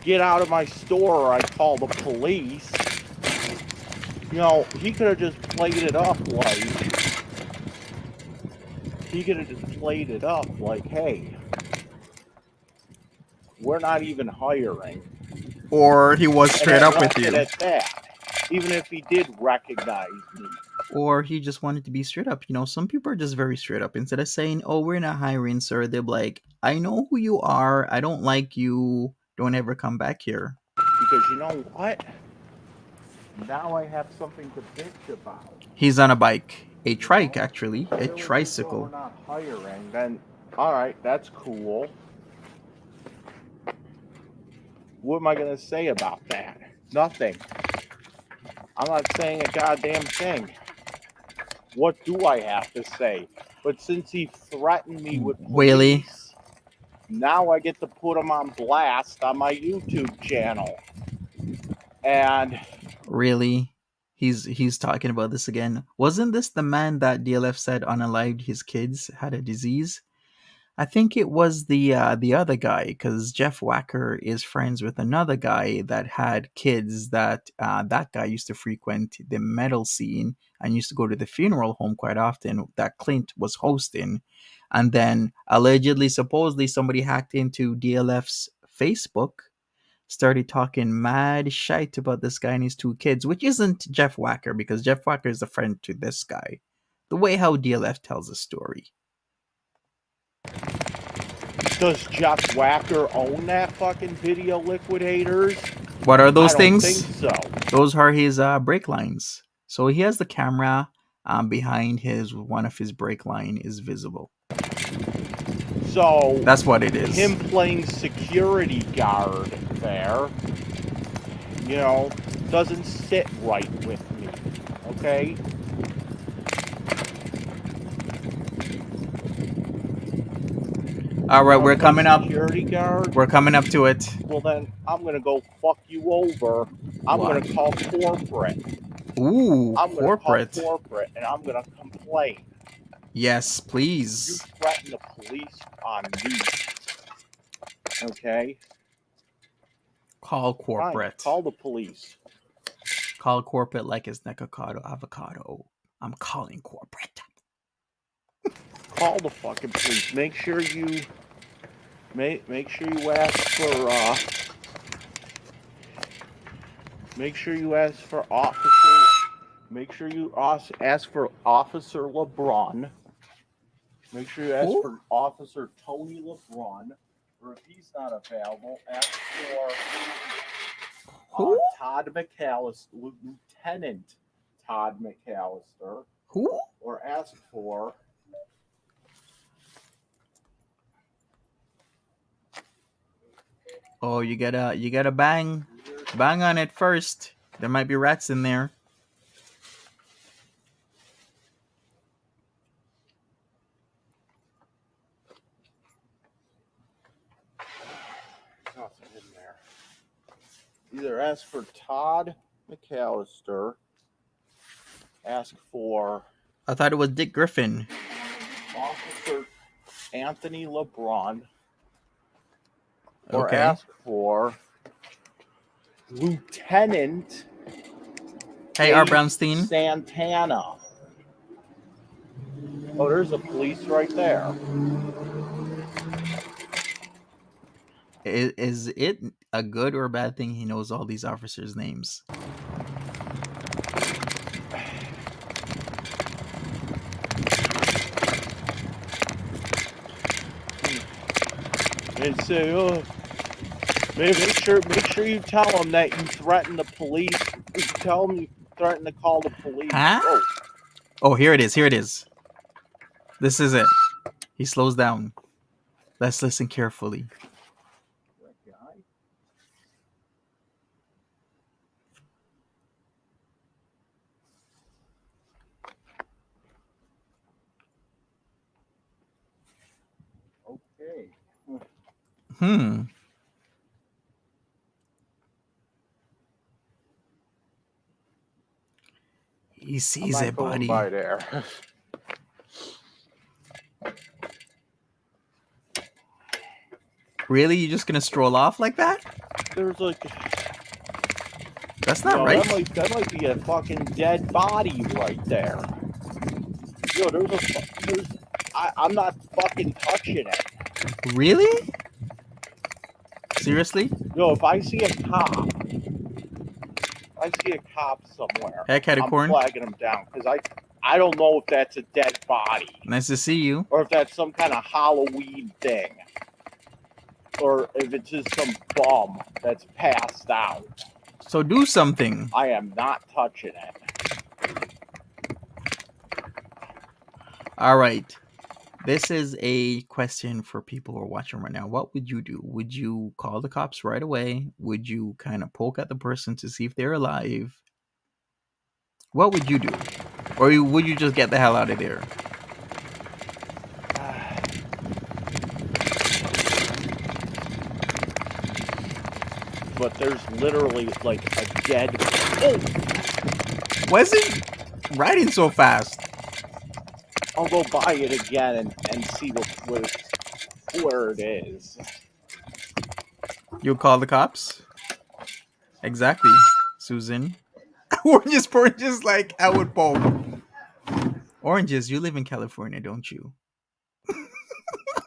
get out of my store or I call the police. You know, he could have just played it up like, hey, we're not even hiring. Or he was straight up with you. At that, even if he did recognize me. Or he just wanted to be straight up. You know, some people are just very straight up. Instead of saying, oh, we're not hiring, sir, they're like, I know who you are. I don't like you. Don't ever come back here. Because you know what? Now I have something to bitch about. He's on a bike. A trike, actually. A Really? We're tricycle. not hiring. Then, all right, that's cool. What am I going to say about that? Nothing. I'm not saying a goddamn thing. What do I have to say? But since he threatened me with Really? police, now I get to put him on blast on my YouTube channel. And Really? He's talking about this again. Wasn't this the man that DLF said unalived his kids had a disease? I think it was the other guy, because Jeff Wacker is friends with another guy that had kids that guy used to frequent the metal scene and used to go to the funeral home quite often that Clint was hosting. And then allegedly, supposedly, somebody hacked into DLF's Facebook, started talking mad shite about this guy and his two kids, which isn't Jeff Wacker, because Jeff Wacker is a friend to this guy. The way how DLF tells the story. does Jeff Wacker own that fucking Video Liquidators? What are those I things? don't think so. Those are his brake lines. So he has the camera behind one of his brake line is visible. So That's what it is. him playing security guard there, doesn't sit right with me. Okay? All right, we're coming up. Security guard? We're coming up to it. Well, then I'm going to go fuck you over. I'm going to call corporate. Ooh, I'm going to corporate. call corporate and I'm going to complain. Yes, You please. threaten the police on me. Okay? Call corporate. Fine, call the police. Call corporate like it's Necocado avocado. I'm calling corporate. Call the fucking police. Make sure you ask for make sure you ask for officer. Make sure you ask for Officer LeBron. Make sure you ask for Officer Tony LeBron. Or if he's not available, ask for Todd McAllister, Lieutenant Todd McAllister. Who? Or ask for Oh, you gotta bang on it first. There might be rats in there. nothing in there. Either ask for Todd McAllister, ask for I thought it was Dick Griffin. Officer Anthony LeBron, or Okay. ask for Lieutenant Hey, Art Brownstein. Santana. Oh, there's a police right there. Is it a good or a bad thing he knows all these officers' names? And say, oh, make sure you tell them that you threatened the police. You tell them you threatened to call the police. Huh? Oh, here it is. Here it is. This is it. He slows down. Let's listen carefully. That guy. Okay. He sees I'm it, not going buddy. by there. Really? You just gonna stroll off like that? There's like, That's not right. That might be a fucking dead body right there. I'm not fucking touching it. Really? Seriously? If I see a cop somewhere, Hey, Catacorn. I'm flagging him down because I don't know if that's a dead body Nice to see you. or if that's some kind of Halloween thing or if it's just some bum that's passed out. So do something. I am not touching it. All right. This is a question for people who are watching right now. What would you do? Would you call the cops right away? Would you kind of poke at the person to see if they're alive? What would you do? Or would you just get the hell out of there? But there's literally like a dead. Oh! Why is it riding so fast? I'll go buy it again and see where it is. You'll call the cops? Exactly, Susan. Oranges, like I would poke. Oranges, you live in California, don't you?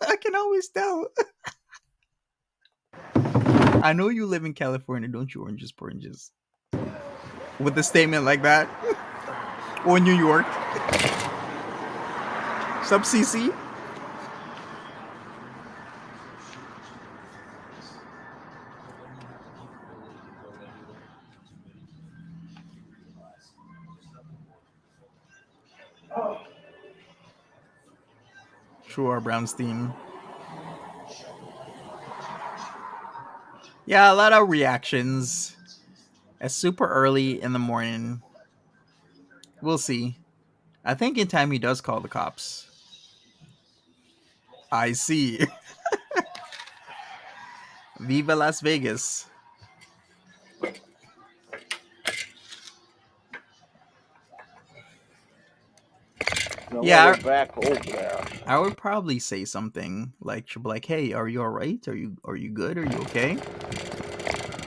I can always tell. I know you live in California, don't you, oranges? With a statement like that? Or New York? Sub CC? Sure, Brownstein. Yeah, a lot of reactions. It's super early in the morning. We'll see. I think in time he does call the cops. I see. Viva Las Vegas. Now Yeah, go back over there. I would probably say something like, she'll be like, "Hey, are you all right? Are you good? Are you okay?"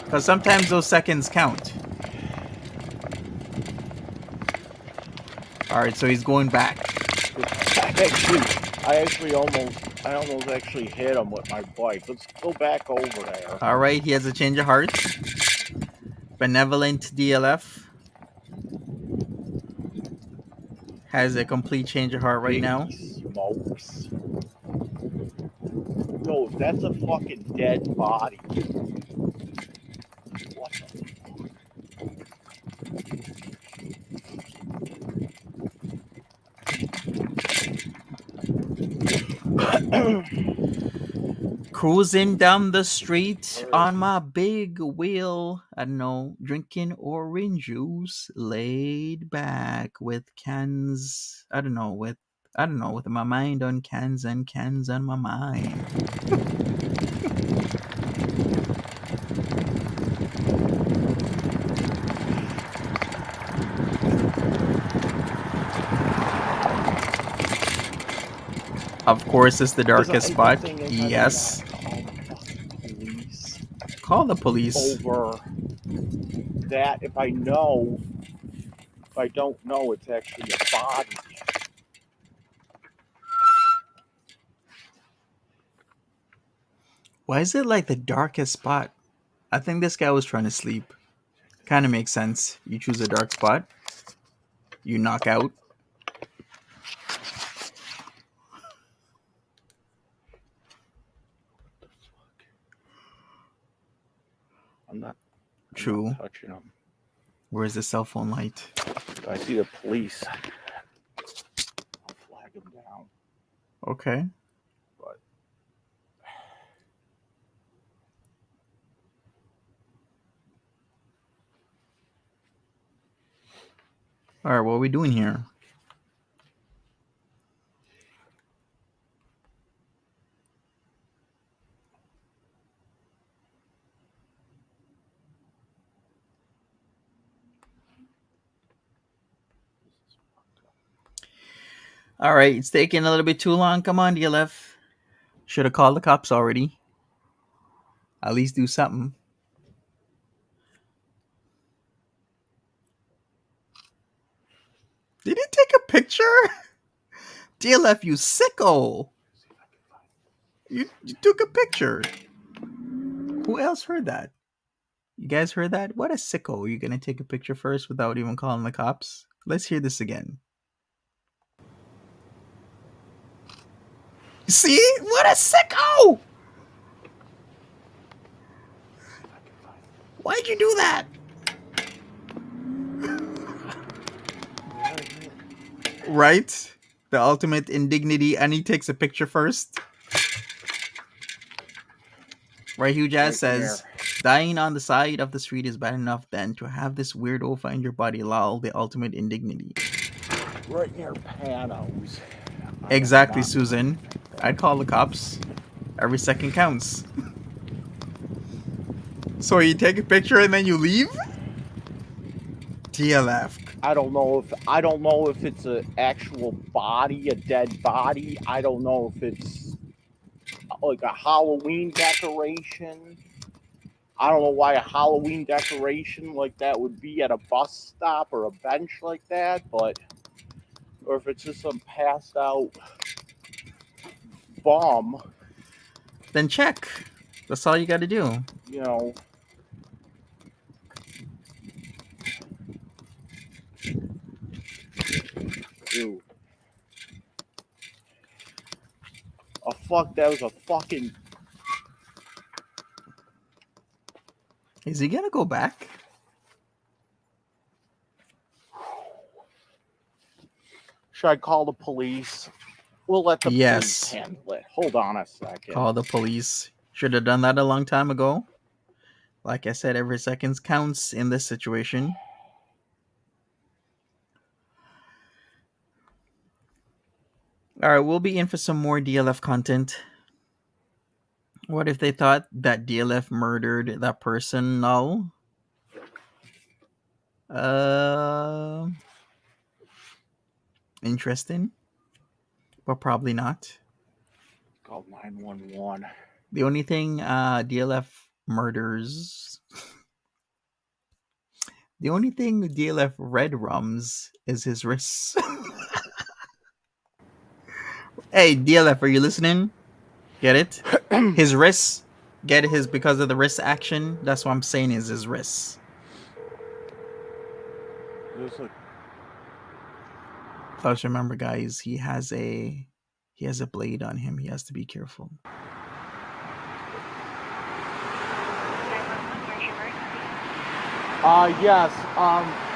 Because sometimes those seconds count. All right, so he's going back. I almost actually hit him with my bike. Let's go back over there. All right, he has a change of heart. Benevolent DLF has a complete change of heart right Big now. smokes. No, that's a fucking dead body. What Cruising down the street on my big wheel. I don't know, drinking orange juice, laid back with cans. I don't know, with my mind on cans and cans on my mind. Of course, it's the darkest spot. Yes. Call the police. over that if I don't know it's actually a body. Why is it like the darkest spot? I think this guy was trying to sleep. Kind of makes sense. You choose a dark spot, you knock out. I'm not True. touching them. Where's the cell phone light? I see the police. I'll flag them down. Okay. But All right, what are we doing here? All right, it's taking a little bit too long. Come on, DLF. Should have called the cops already. At least do something. Did you take a picture? DLF, you sicko. You took a picture. Who else heard that? You guys heard that? What a sicko. You're going to take a picture first without even calling the cops? Let's hear this again. See? What a sicko! Why'd you do that? Right? The ultimate indignity, and he takes a picture first. Right, Hugh Jazz says, dying on the side of the street is bad enough, then to have this weirdo find your body, lol, the ultimate indignity. Right near Panos. Exactly, Susan. I'd call the cops. Every second counts. So you take a picture and then you leave? TLF. I don't know if it's an actual body, a dead body. I don't know if it's like a Halloween decoration. I don't know why a Halloween decoration like that would be at a bus stop or a bench like that, but or if it's just some passed out bum. Then check. That's all you got to do. You know. Ew. Oh fuck! That was a fucking. Is he gonna go back? Should I call the police? We'll let the police handle it. Hold on a second. Call the police. Should have done that a long time ago. Like I said, every second counts in this situation. All right, we'll be in for some more DLF content. What if they thought that DLF murdered that person? No. Interesting, but probably not. Call 911. The only thing DLF murders, the only thing DLF red rums is his wrists. Hey, DLF, are you listening? Get it? His wrists. Get his because of the wrist action. That's what I'm saying is his wrists. Plus, remember, guys, he has a blade on him. He has to be careful. Yes.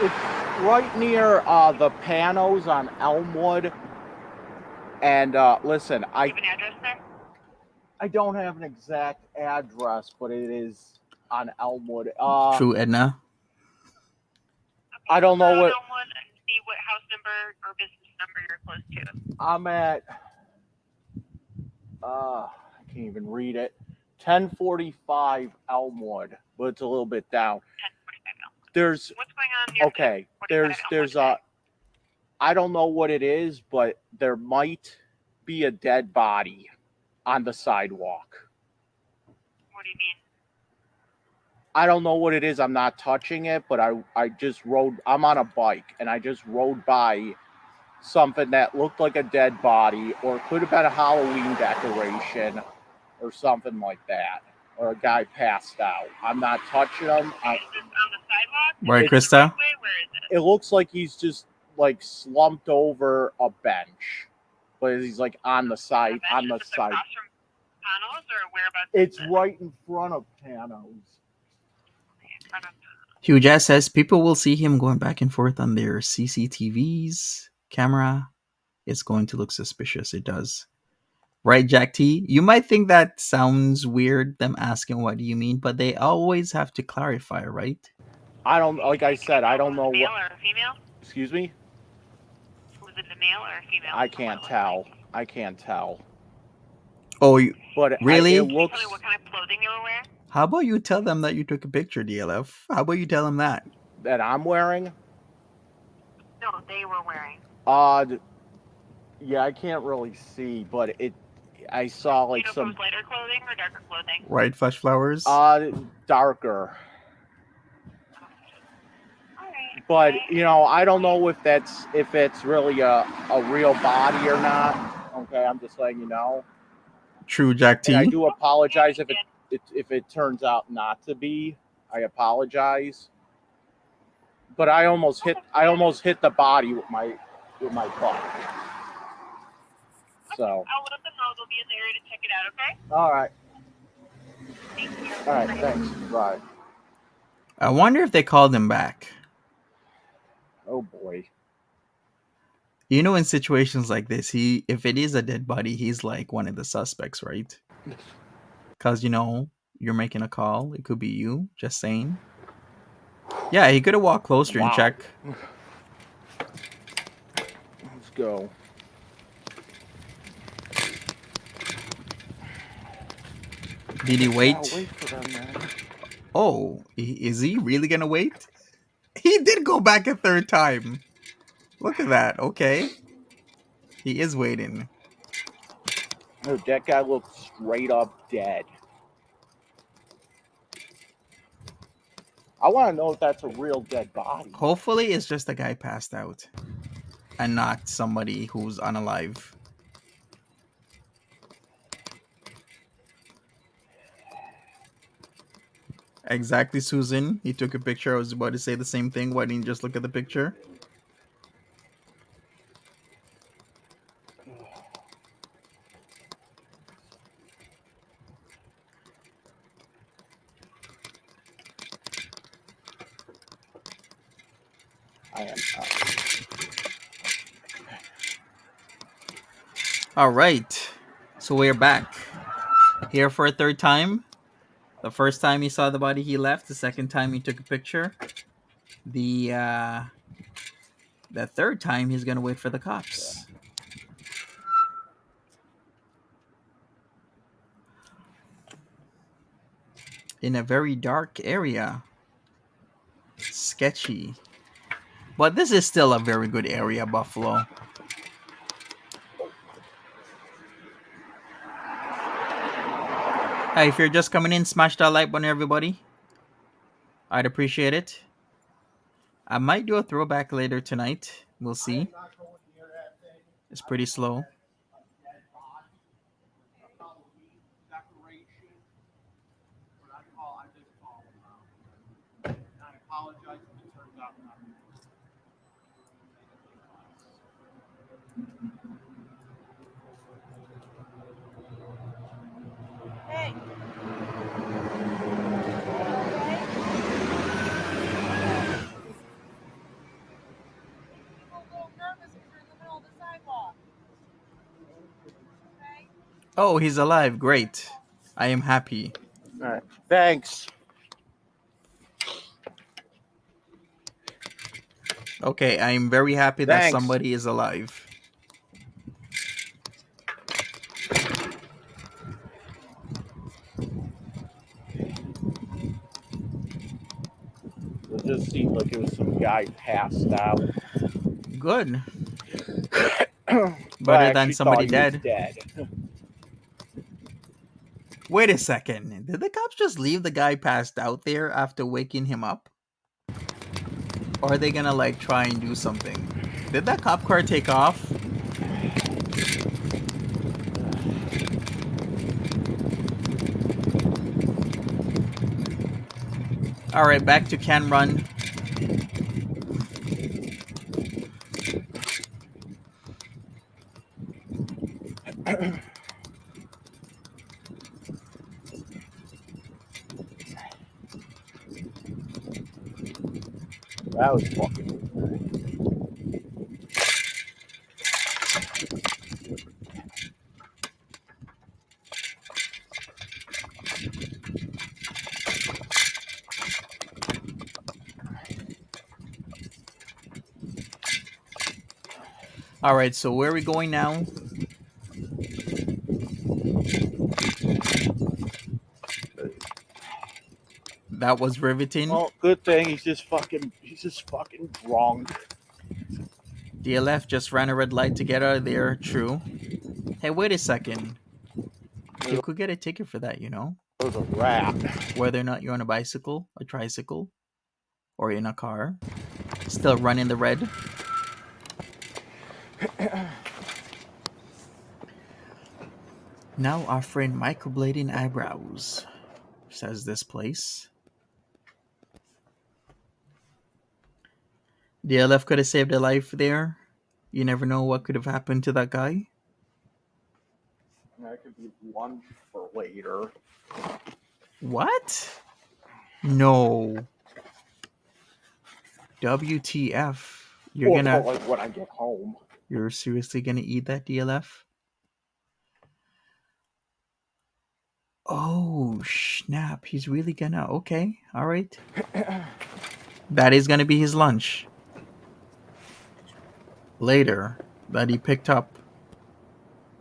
It's right near the Panos on Elmwood. And listen, Do you have an address there? I don't have an exact address, but it is on Elmwood. True, Edna. Okay, I don't know what. Elmwood and see what house number or business number you're close to. I'm at. I can't even read it. 1045 Elmwood, but it's a little bit down. 1045 Elmwood. There's. What's going on near Okay. There's a. I don't know what it is, but there might be a dead body on the sidewalk. What do you mean? I don't know what it is. I'm not touching it, but I just rode. I'm on a bike, and I just rode by something that looked like a dead body, or it could have been a Halloween decoration, or something like that, or a guy passed out. I'm not touching him. Is this on the sidewalk? Right, Krista? Where is it? It looks like he's just like slumped over a bench, but he's like on the side. On the side. Across from Panos, or whereabouts? It's right in front of Panos. Hugh Jazz says people will see him going back and forth on their CCTVs camera. It's going to look suspicious. It does. Right, Jack T? You might think that sounds weird, them asking what do you mean, but they always have to clarify, right? I don't, like I said, I don't know male what. Or a female? Excuse me? Was it a male or a female? I can't tell. I can't tell. Oh, but really? It Can you looks. tell me what kind of clothing you were wearing? How about you tell them that you took a picture, DLF? How about you tell them that? That I'm wearing? No, they were wearing. Yeah, I can't really see, but I saw like some. If it was lighter clothing or darker clothing? Right, Flesh Flowers? Darker. Alright. But I don't know if it's really a real body or not. Okay, I'm just letting you know. True, Jack T. And I do apologize if it turns out not to be. I apologize. But I almost hit the body with my butt. So. I'll let them know they'll be in the area to check it out, okay? All right. Thank you. All right, thanks. Bye. I wonder if they called him back. Oh boy. You know, in situations like this, if it is a dead body, he's like one of the suspects, right? Because you're making a call. It could be you. Just saying. Yeah, he could have walked closer and Wow. check. Let's go. Did he Yeah, wait? wait for them, man. Oh, is he really gonna wait? He did go back a third time. Look at that. Okay, he is waiting. Oh, that guy looks straight up dead. I want to know if that's a real dead body. Hopefully, it's just a guy passed out, and not somebody who's unalive. Exactly, Susan. He took a picture. I was about to say the same thing. Why didn't you just look at the picture? I am. All right. So we're back here for a third time. The first time he saw the body, he left. The second time, he took a picture. The third time, he's gonna wait for the cops. In a very dark area. Sketchy. But this is still a very good area, Buffalo. Hey, if you're just coming in, smash that like button, everybody. I'd appreciate it. I might do a throwback later tonight. We'll see. It's pretty slow. Hey. I'm a little nervous because you're in the middle of the sidewalk. Okay? Oh, he's alive. Great. I am happy. All right. Thanks. Okay, I am very happy that Thanks. somebody is alive. It just seemed like it was some guy passed out. Good. But Better I than actually somebody thought he was dead. dead. Wait a second. Did the cops just leave the guy passed out there after waking him up? Or are they gonna like try and do something? Did that cop car take off? Alright, back to Can Run. That was fucking weird. Alright, so where are we going now? That was riveting. Well, good thing he's just fucking drunk. DLF just ran a red light to get out of there. True. Hey, wait a second. You could get a ticket for that, It was a rat. Whether or not you're on a bicycle, a tricycle, or in a car. Still running the red. Now offering microblading eyebrows, says this place. DLF could have saved a life there. You never know what could have happened to that guy. That could be lunch for later. What? No. WTF. You're Or gonna for like when I get home. You're seriously gonna eat that, DLF? Oh, snap. He's really gonna. Okay, alright. That is gonna be his lunch. Later, that he picked up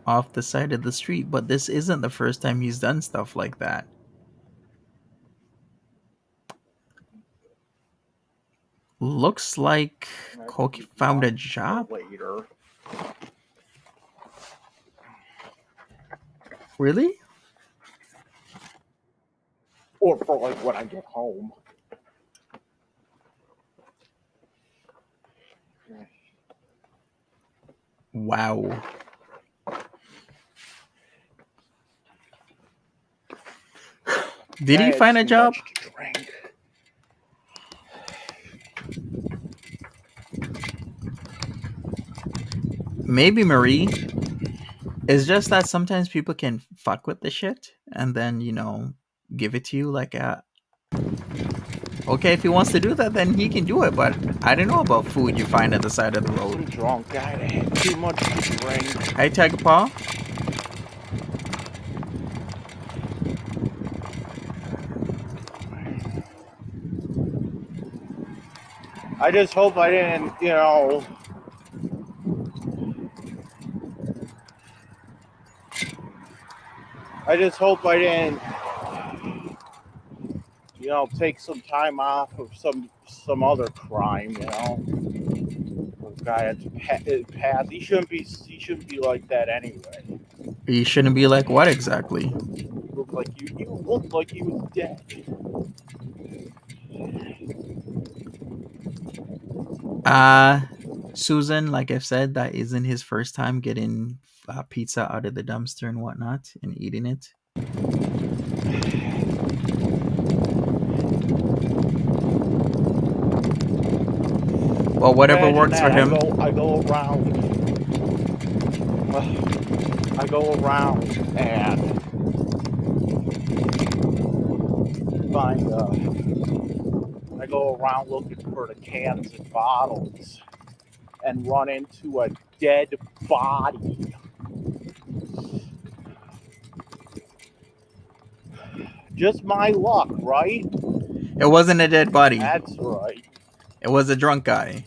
off the side of the street, but this isn't the first time he's done stuff like that. Looks like Koki found a job. Later. Really? Or for like when I get home. Wow. Did he find a job? Maybe, Marie. It's just that sometimes people can fuck with the shit and then, give it to you like a. Okay, if he wants to do that, then he can do it, but I don't know about food you find at the side of the road. I'm drunk, guy. I had too much to drink. Hey, Tiger Paw. I just hope I didn't, I just hope I didn't, take some time off of some other crime, Guy, it's past. He shouldn't be like that anyway. He shouldn't be like what exactly? Look like you looked like he was dead. Susan, like I've said, that isn't his first time getting pizza out of the dumpster and whatnot and eating it. Well, whatever works for him. I go around. I go around and find. I go around looking for the cans and bottles, and run into a dead body. Just my luck, right? It wasn't a dead body. That's right. It was a drunk guy.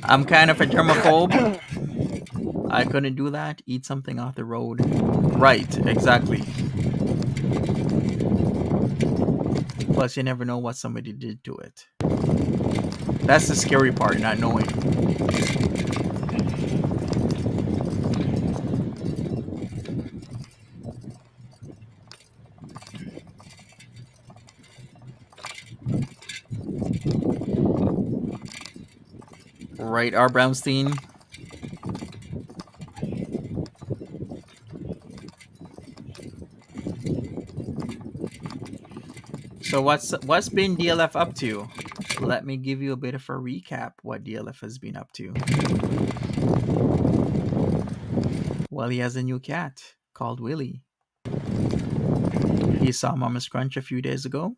I'm kind of a germaphobe. I couldn't do that. Eat something off the road. Right, exactly. Plus, you never know what somebody did to it. That's the scary part, not knowing. Right, R. Brownstein. So what's been DLF up to? Let me give you a bit of a recap what DLF has been up to. Well, he has a new cat called Willie. He saw Mama Scrunch a few days ago.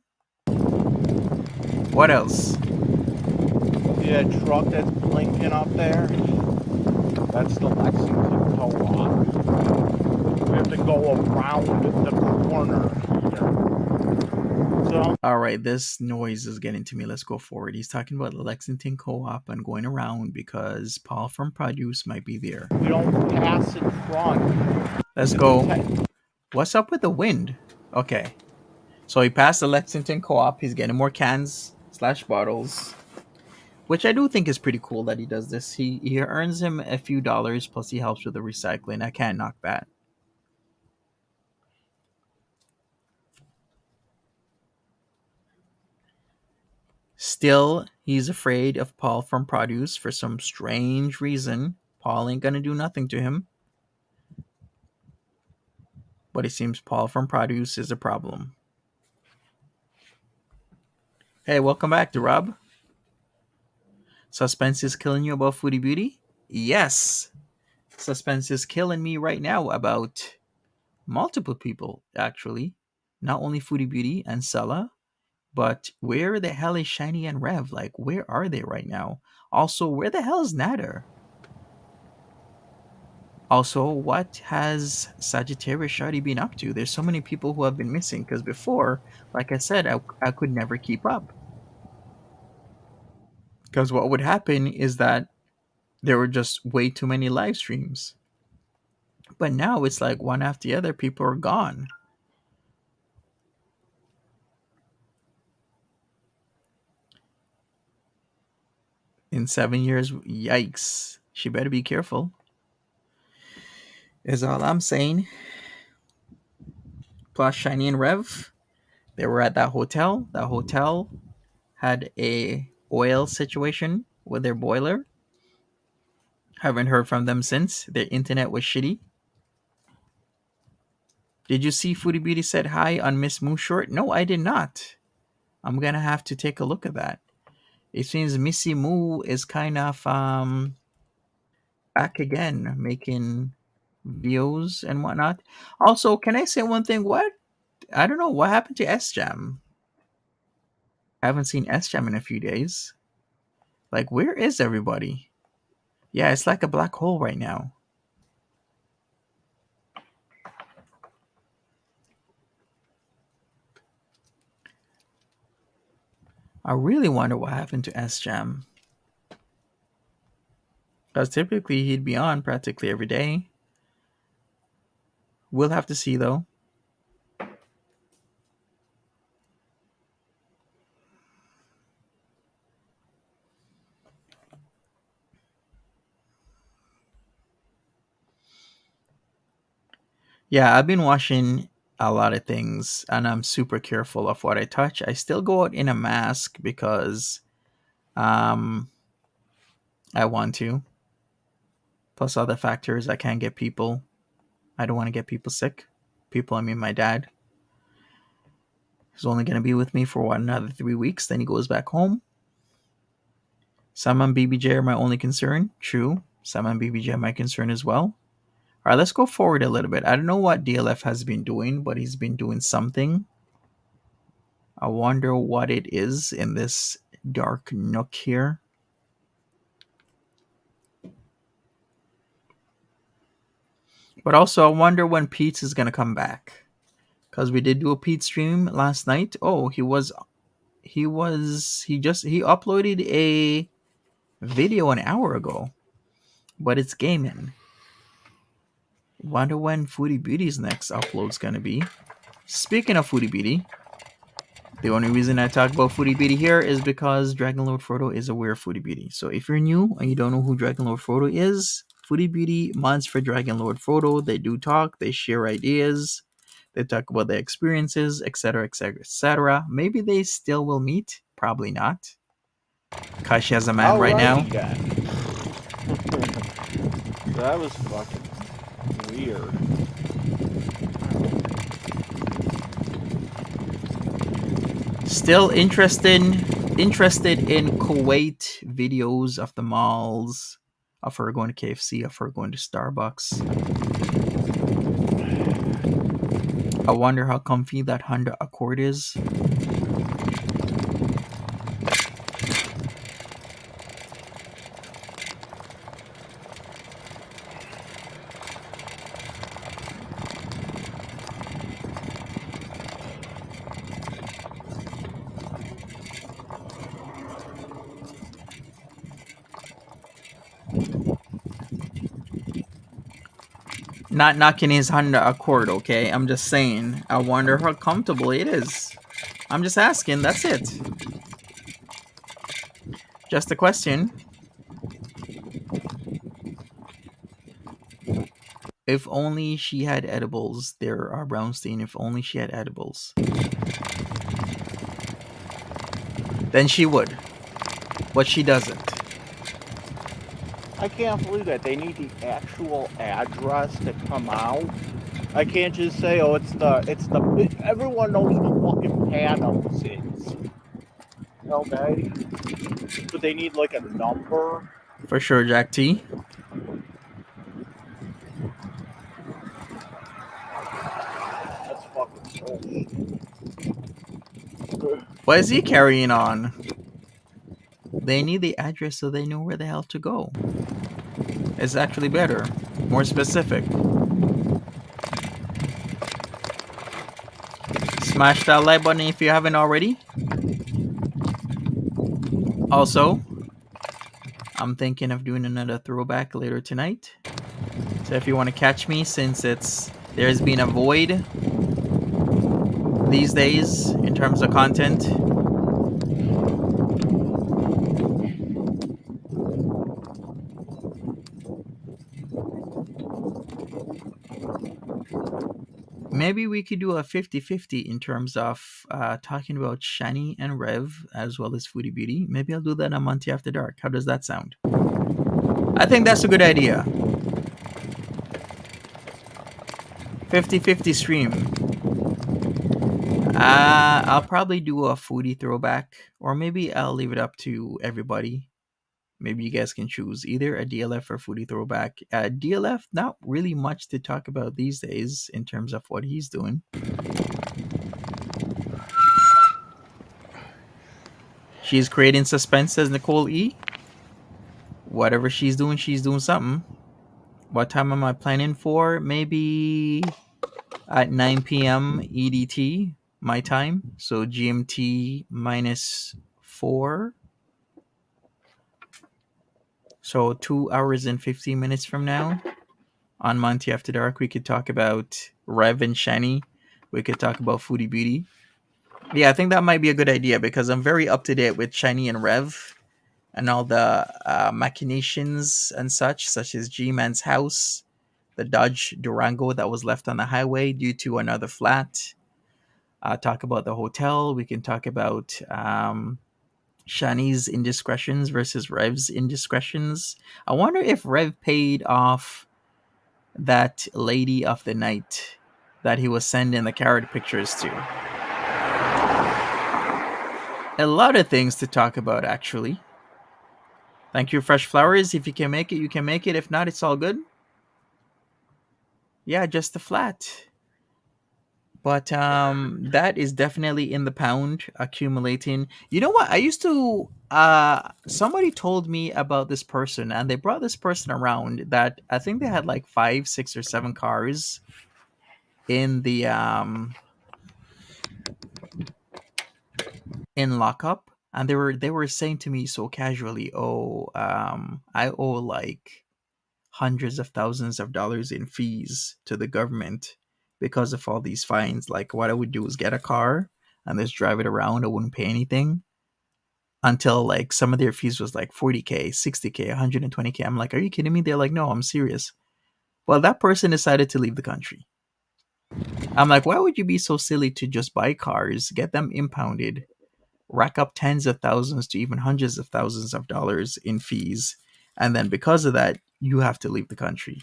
What else? See that truck that's blinking up there? That's the Lexington Co-op. We have to go around the corner here. So, Alright, this noise is getting to me. Let's go forward. He's talking about the Lexington Co-op and going around because Paul from Produce might be there. we don't pass in front. Let's go. What's up with the wind? Okay. So he passed the Lexington Co-op. He's getting more cans / bottles. Which I do think is pretty cool that he does this. He earns him a few dollars, plus he helps with the recycling. I can't knock that. Still, he's afraid of Paul from Produce for some strange reason. Paul ain't gonna do nothing to him. But it seems Paul from Produce is a problem. Hey, welcome back to Rob. Suspense is killing you about Foodie Beauty? Yes. Suspense is killing me right now about multiple people, actually. Not only Foodie Beauty and Sella, But where the hell is Shiny and Rev? Like, where are they right now? Also, where the hell is Natter? Also, what has Sagittarius Shawty been up to? There's so many people who have been missing because before, like I said, I could never keep up. Because what would happen is that there were just way too many live streams. But now it's like one after the other, people are gone. In 7 years, yikes. She better be careful, is all I'm saying. Plus, Shiny and Rev, they were at that hotel. That hotel had a oil situation with their boiler. Haven't heard from them since. Their internet was shitty. Did you see Foodie Beauty said hi on Miss Moo Short? No, I did not. I'm gonna have to take a look at that. It seems Missy Moo is kind of back again, making videos and whatnot. Also, can I say one thing? What, I don't know what happened to S Jam. I haven't seen S Jam in a few days. Like, where is everybody? Yeah, it's like a black hole right now. I really wonder what happened to S Jam. Because typically he'd be on practically every day. We'll have to see though. Yeah, I've been watching a lot of things and I'm super careful of what I touch. I still go out in a mask because um I want to. Plus other factors, I can't get people. I don't want to get people sick. People, I mean my dad. He's only going to be with me for what, another 3 weeks, then he goes back home. Sam and BBJ are my only concern. True. Sam and BBJ are my concern as well. All right, let's go forward a little bit. I don't know what DLF has been doing, but he's been doing something. I wonder what it is in this dark nook here. But also, I wonder when Pete is gonna come back, because we did do a Pete stream last night. Oh, he uploaded a video an hour ago, but it's gaming. Wonder when Foodie Beauty's next upload's gonna be. Speaking of Foodie Beauty, the only reason I talk about Foodie Beauty here is because Dragon Lord Frodo is aware of Foodie Beauty. So if you're new and you don't know who Dragon Lord Frodo is, Foodie Beauty mods for Dragon Lord Frodo. They do talk, they share ideas, they talk about their experiences, etc., etc., etc. Maybe they still will meet. Probably not. Kashi has a man right now. That was fucking weird. Still interested in Kuwait videos of the malls, of her going to KFC, of her going to Starbucks. I wonder how comfy that Honda Accord is. Not knocking his Honda Accord, okay? I'm just saying, I wonder how comfortable it is. I'm just asking, that's it. Just a question. If only she had edibles. There are Brownstein. If only she had edibles. Then she would. But she doesn't. I can't believe that. They need the actual address to come out. I can't just say, oh, it's the, everyone knows the fucking panels is. Okay? But they need like a number. For sure, Jack T. That's fucking bullshit. What is he carrying on? They need the address so they know where the hell to go. It's actually better, more specific. Smash that like button if you haven't already. Also, I'm thinking of doing another throwback later tonight. So if you want to catch me, since there's been a void these days in terms of content, maybe we could do a 50-50 in terms of talking about Shani and Rev as well as Foodie Beauty. Maybe I'll do that on Monty After Dark. How does that sound? I think that's a good idea. 50-50 stream. I'll probably do a foodie throwback, or maybe I'll leave it up to everybody. Maybe you guys can choose either a DLF or foodie throwback. DLF, not really much to talk about these days in terms of what he's doing. She's creating suspense, says Nicole E. Whatever she's doing something. What time am I planning for? Maybe at 9 p.m. EDT, my time. So GMT -4. So 2 hours and 15 minutes from now on Monty After Dark, we could talk about Rev and Shani. We could talk about Foodie Beauty. Yeah, I think that might be a good idea because I'm very up to date with Shani and Rev and all the machinations and such as G-Man's house, the Dodge Durango that was left on the highway due to another flat. Talk about the hotel. We can talk about Shani's indiscretions versus Rev's indiscretions. I wonder if Rev paid off that lady of the night that he was sending the carrot pictures to. A lot of things to talk about, actually. Thank you, Fresh Flowers. If you can make it, you can make it. If not, it's all good. Yeah, just the flat. But that is definitely in the pound accumulating. You know what? I used to somebody told me about this person and they brought this person around that I think they had like 5, 6 or 7 cars in the in lockup, and they were saying to me so casually, "Oh, I owe like hundreds of thousands of dollars in fees to the government because of all these fines. Like, what I would do is get a car and just drive it around. I wouldn't pay anything until like some of their fees was like 40K, 60K, 120K. I'm like, are you kidding me? They're like, no, I'm serious. Well, that person decided to leave the country. I'm like, why would you be so silly to just buy cars, get them impounded, rack up tens of thousands to even hundreds of thousands of dollars in fees, and then because of that, you have to leave the country?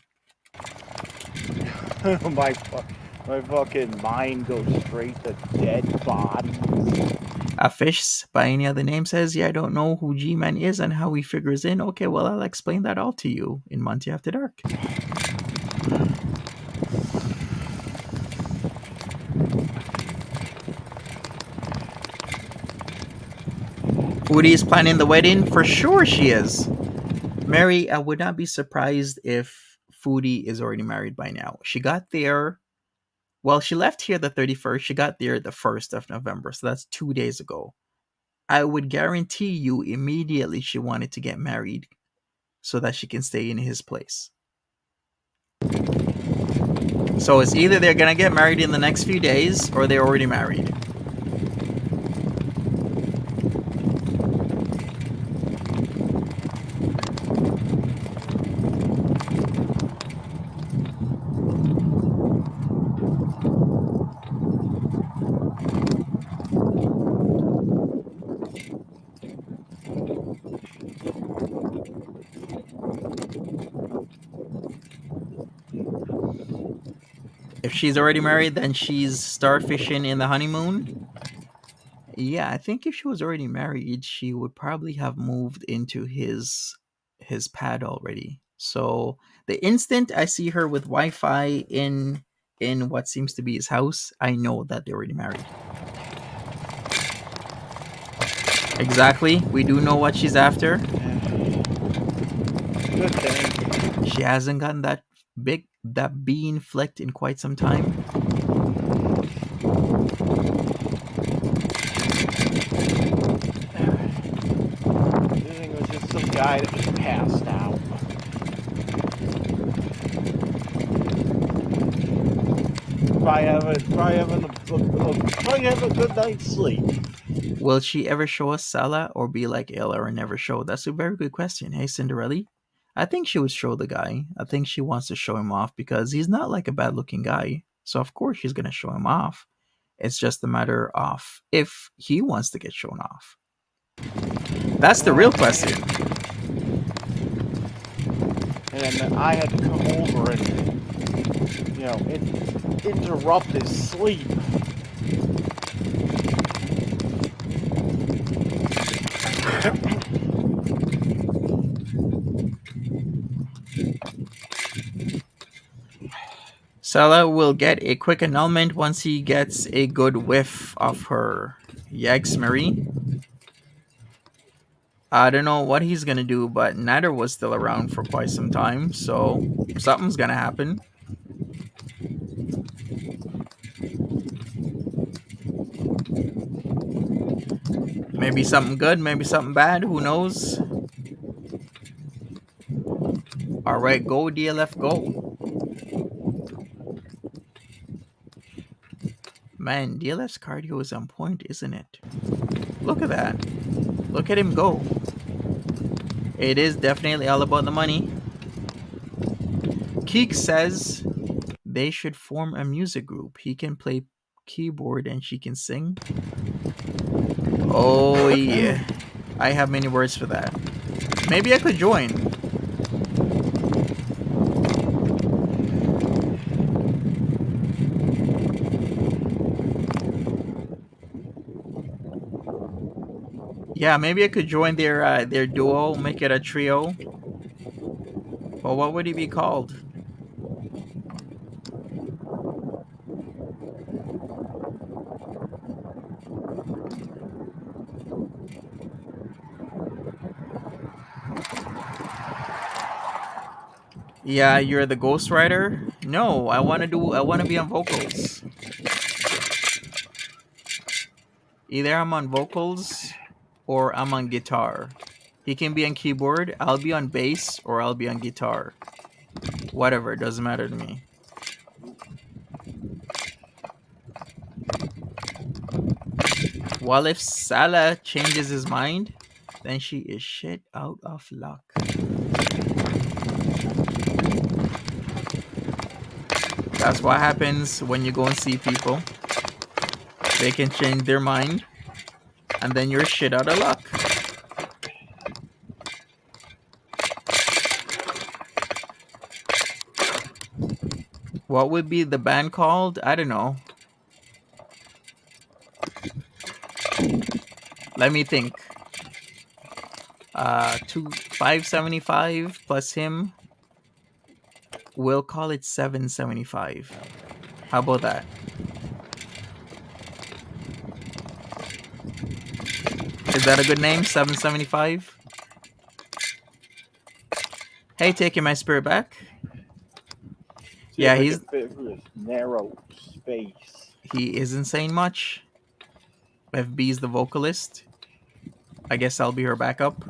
my fucking mind goes straight to dead bodies. A Fish by any other name says, yeah, I don't know who G-Man is and how he figures in. Okay, well, I'll explain that all to you in Monty After Dark. Foodie is planning the wedding? For sure she is. Mary, I would not be surprised if Foodie is already married by now. She got there, well, she left here the 31st. She got there the 1st of November, so that's 2 days ago. I would guarantee you immediately she wanted to get married so that she can stay in his place. So it's either they're going to get married in the next few days or they're already married. If she's already married, then she's starfishing in the honeymoon. Yeah, I think if she was already married, she would probably have moved into his pad already. So the instant I see her with Wi-Fi in what seems to be his house, I know that they're already married. Exactly. We do know what she's after. Good thing. She hasn't gotten that bean flicked in quite some time. I think it was just some guy that was passed out. Probably having a good night's sleep. Will she ever show us Salah or be like Ella or never show? That's a very good question. Hey, Cinderella. I think she would show the guy. I think she wants to show him off because he's not like a bad looking guy. So, of course, she's going to show him off. It's just a matter of if he wants to get shown off. That's the real question. And then I had to come over and, interrupt his sleep. Salah will get a quick annulment once he gets a good whiff of her. Yikes, Marie. I don't know what he's gonna do, but Nader was still around for quite some time, so something's gonna happen. Maybe something good, maybe something bad, who knows? Alright, go DLF, go. Man, DLF's cardio is on point, isn't it? Look at that. Look at him go. It is definitely all about the money. Keek says they should form a music group. He can play keyboard and she can sing. Oh yeah. I have many words for that. Maybe I could join. Yeah, maybe I could join their duo, make it a trio. But what would he be called? Yeah, you're the ghostwriter? No, I want to be on vocals. Either I'm on vocals or I'm on guitar. He can be on keyboard, I'll be on bass, or I'll be on guitar. Whatever, it doesn't matter to me. Well, if Salah changes his mind, then she is shit out of luck. That's what happens when you go and see people. They can change their mind, and then you're shit out of luck. What would be the band called? I don't know. Let me think. 575 plus him. We'll call it 775. How about that? Is that a good name? 775? Hey, taking my spirit back. See Yeah, if I he's can fit through this narrow space. he isn't saying much. If Beeze the vocalist, I guess I'll be her backup.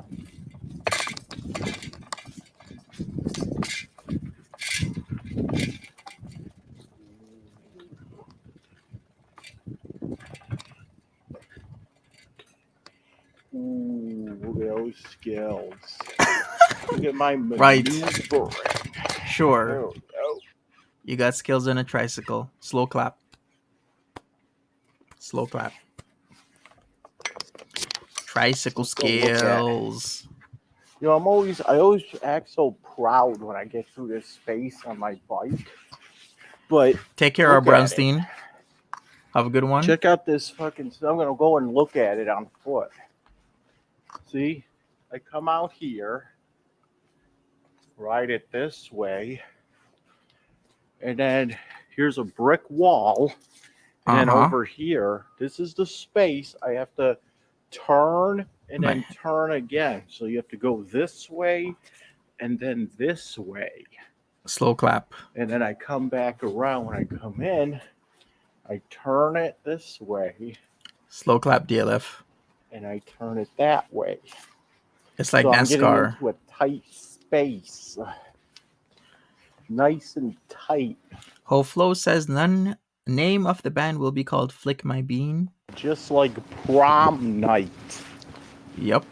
Ooh, look at those skills. Look at my Right. maneuvering. Sure. There we go. You got skills on a tricycle. Slow clap. Slow clap. Tricycle Let's go look at it. skills. I always act so proud when I get through this space on my bike. But Take care of look at Brownstein. Have a good one. check out this fucking. I'm gonna go and look at it on foot. See, I come out here, ride it this way, and then here's a brick wall. And then over here, this is the space. I have to turn and then turn again. So you have to go this way and then this way. Slow clap. And then I come back around. When I come in, I turn it this way. Slow clap, DLF. And I turn it that way. It's like so I'm getting NASCAR. into a tight space. Nice and tight. Hoflo says name of the band will be called Flick My Bean. Just like prom night. Yep.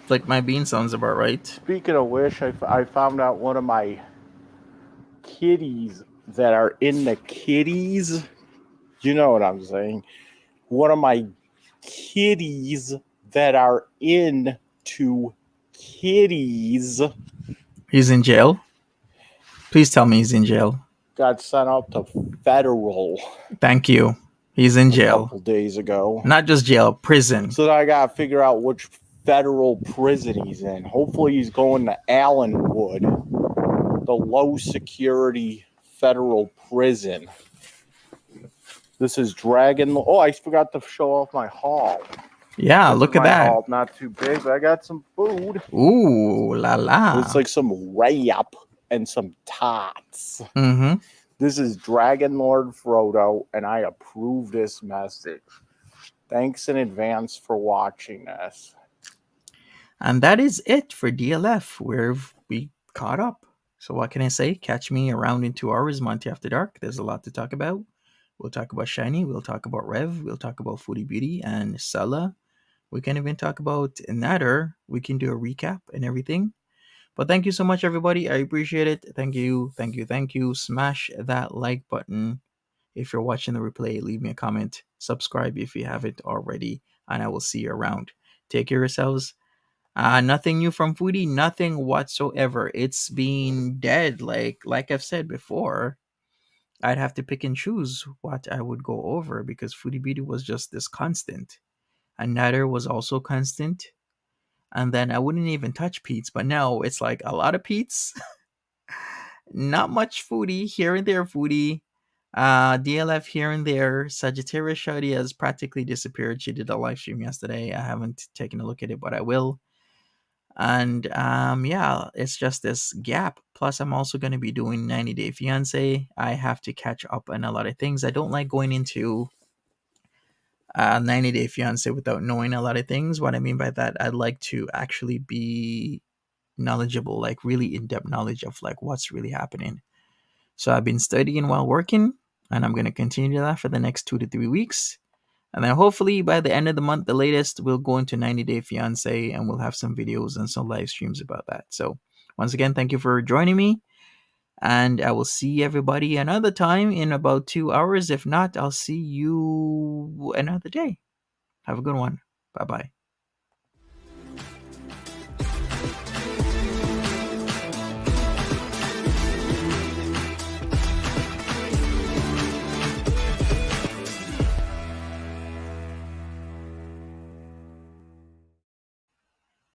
Flick My Bean sounds about right. Speaking of which, I found out one of my kitties that are in the kitties. You know what I'm saying? One of my kitties that are into kitties He's in jail? Please tell me he's in jail. got sent out to federal. Thank you. He's in A jail. couple days ago. Not just jail, prison. So I gotta figure out which federal prison he's in. Hopefully he's going to Allenwood, the low security federal prison. This is Dragon. Oh, I forgot to show off my haul. Yeah, This look is at my that. haul. Not too big, but I got some food. Ooh, la la. It's like some wrap and some tots. Mm-hmm. This is Dragon Lord Frodo, and I approve this message. Thanks in advance for watching this. And that is it for DLF, where we caught up. So what can I say? Catch me around in 2 hours, Monty After Dark. There's a lot to talk about. We'll talk about Shiny. We'll talk about Rev. We'll talk about Foodie Beauty and Sella. We can even talk about Natter. We can do a recap and everything. But thank you so much, everybody. I appreciate it. Thank you. Thank you. Thank you. Smash that like button. If you're watching the replay, leave me a comment. Subscribe if you haven't already. And I will see you around. Take care of yourselves. Nothing new from Foodie. Nothing whatsoever. It's been dead. Like I've said before, I'd have to pick and choose what I would go over because Foodie Beauty was just this constant. And Natter was also constant. And then I wouldn't even touch Pete's. But now it's like a lot of Pete's. Not much Foodie. Here and there Foodie. DLF here and there. Sagittarius Shawty has practically disappeared. She did a live stream yesterday. I haven't taken a look at it, but I will. And yeah, it's just this gap. Plus, I'm also going to be doing 90 Day Fiance. I have to catch up on a lot of things. I don't like going into 90 Day Fiance without knowing a lot of things. What I mean by that, I'd like to actually be knowledgeable, like really in-depth knowledge of like what's really happening. So I've been studying while working, and I'm going to continue that for the next 2 to 3 weeks. And then hopefully by the end of the month, the latest, we'll go into 90 Day Fiance and we'll have some videos and some live streams about that. So once again, thank you for joining me. And I will see everybody another time in about 2 hours. If not, I'll see you another day. Have a good one. Bye-bye.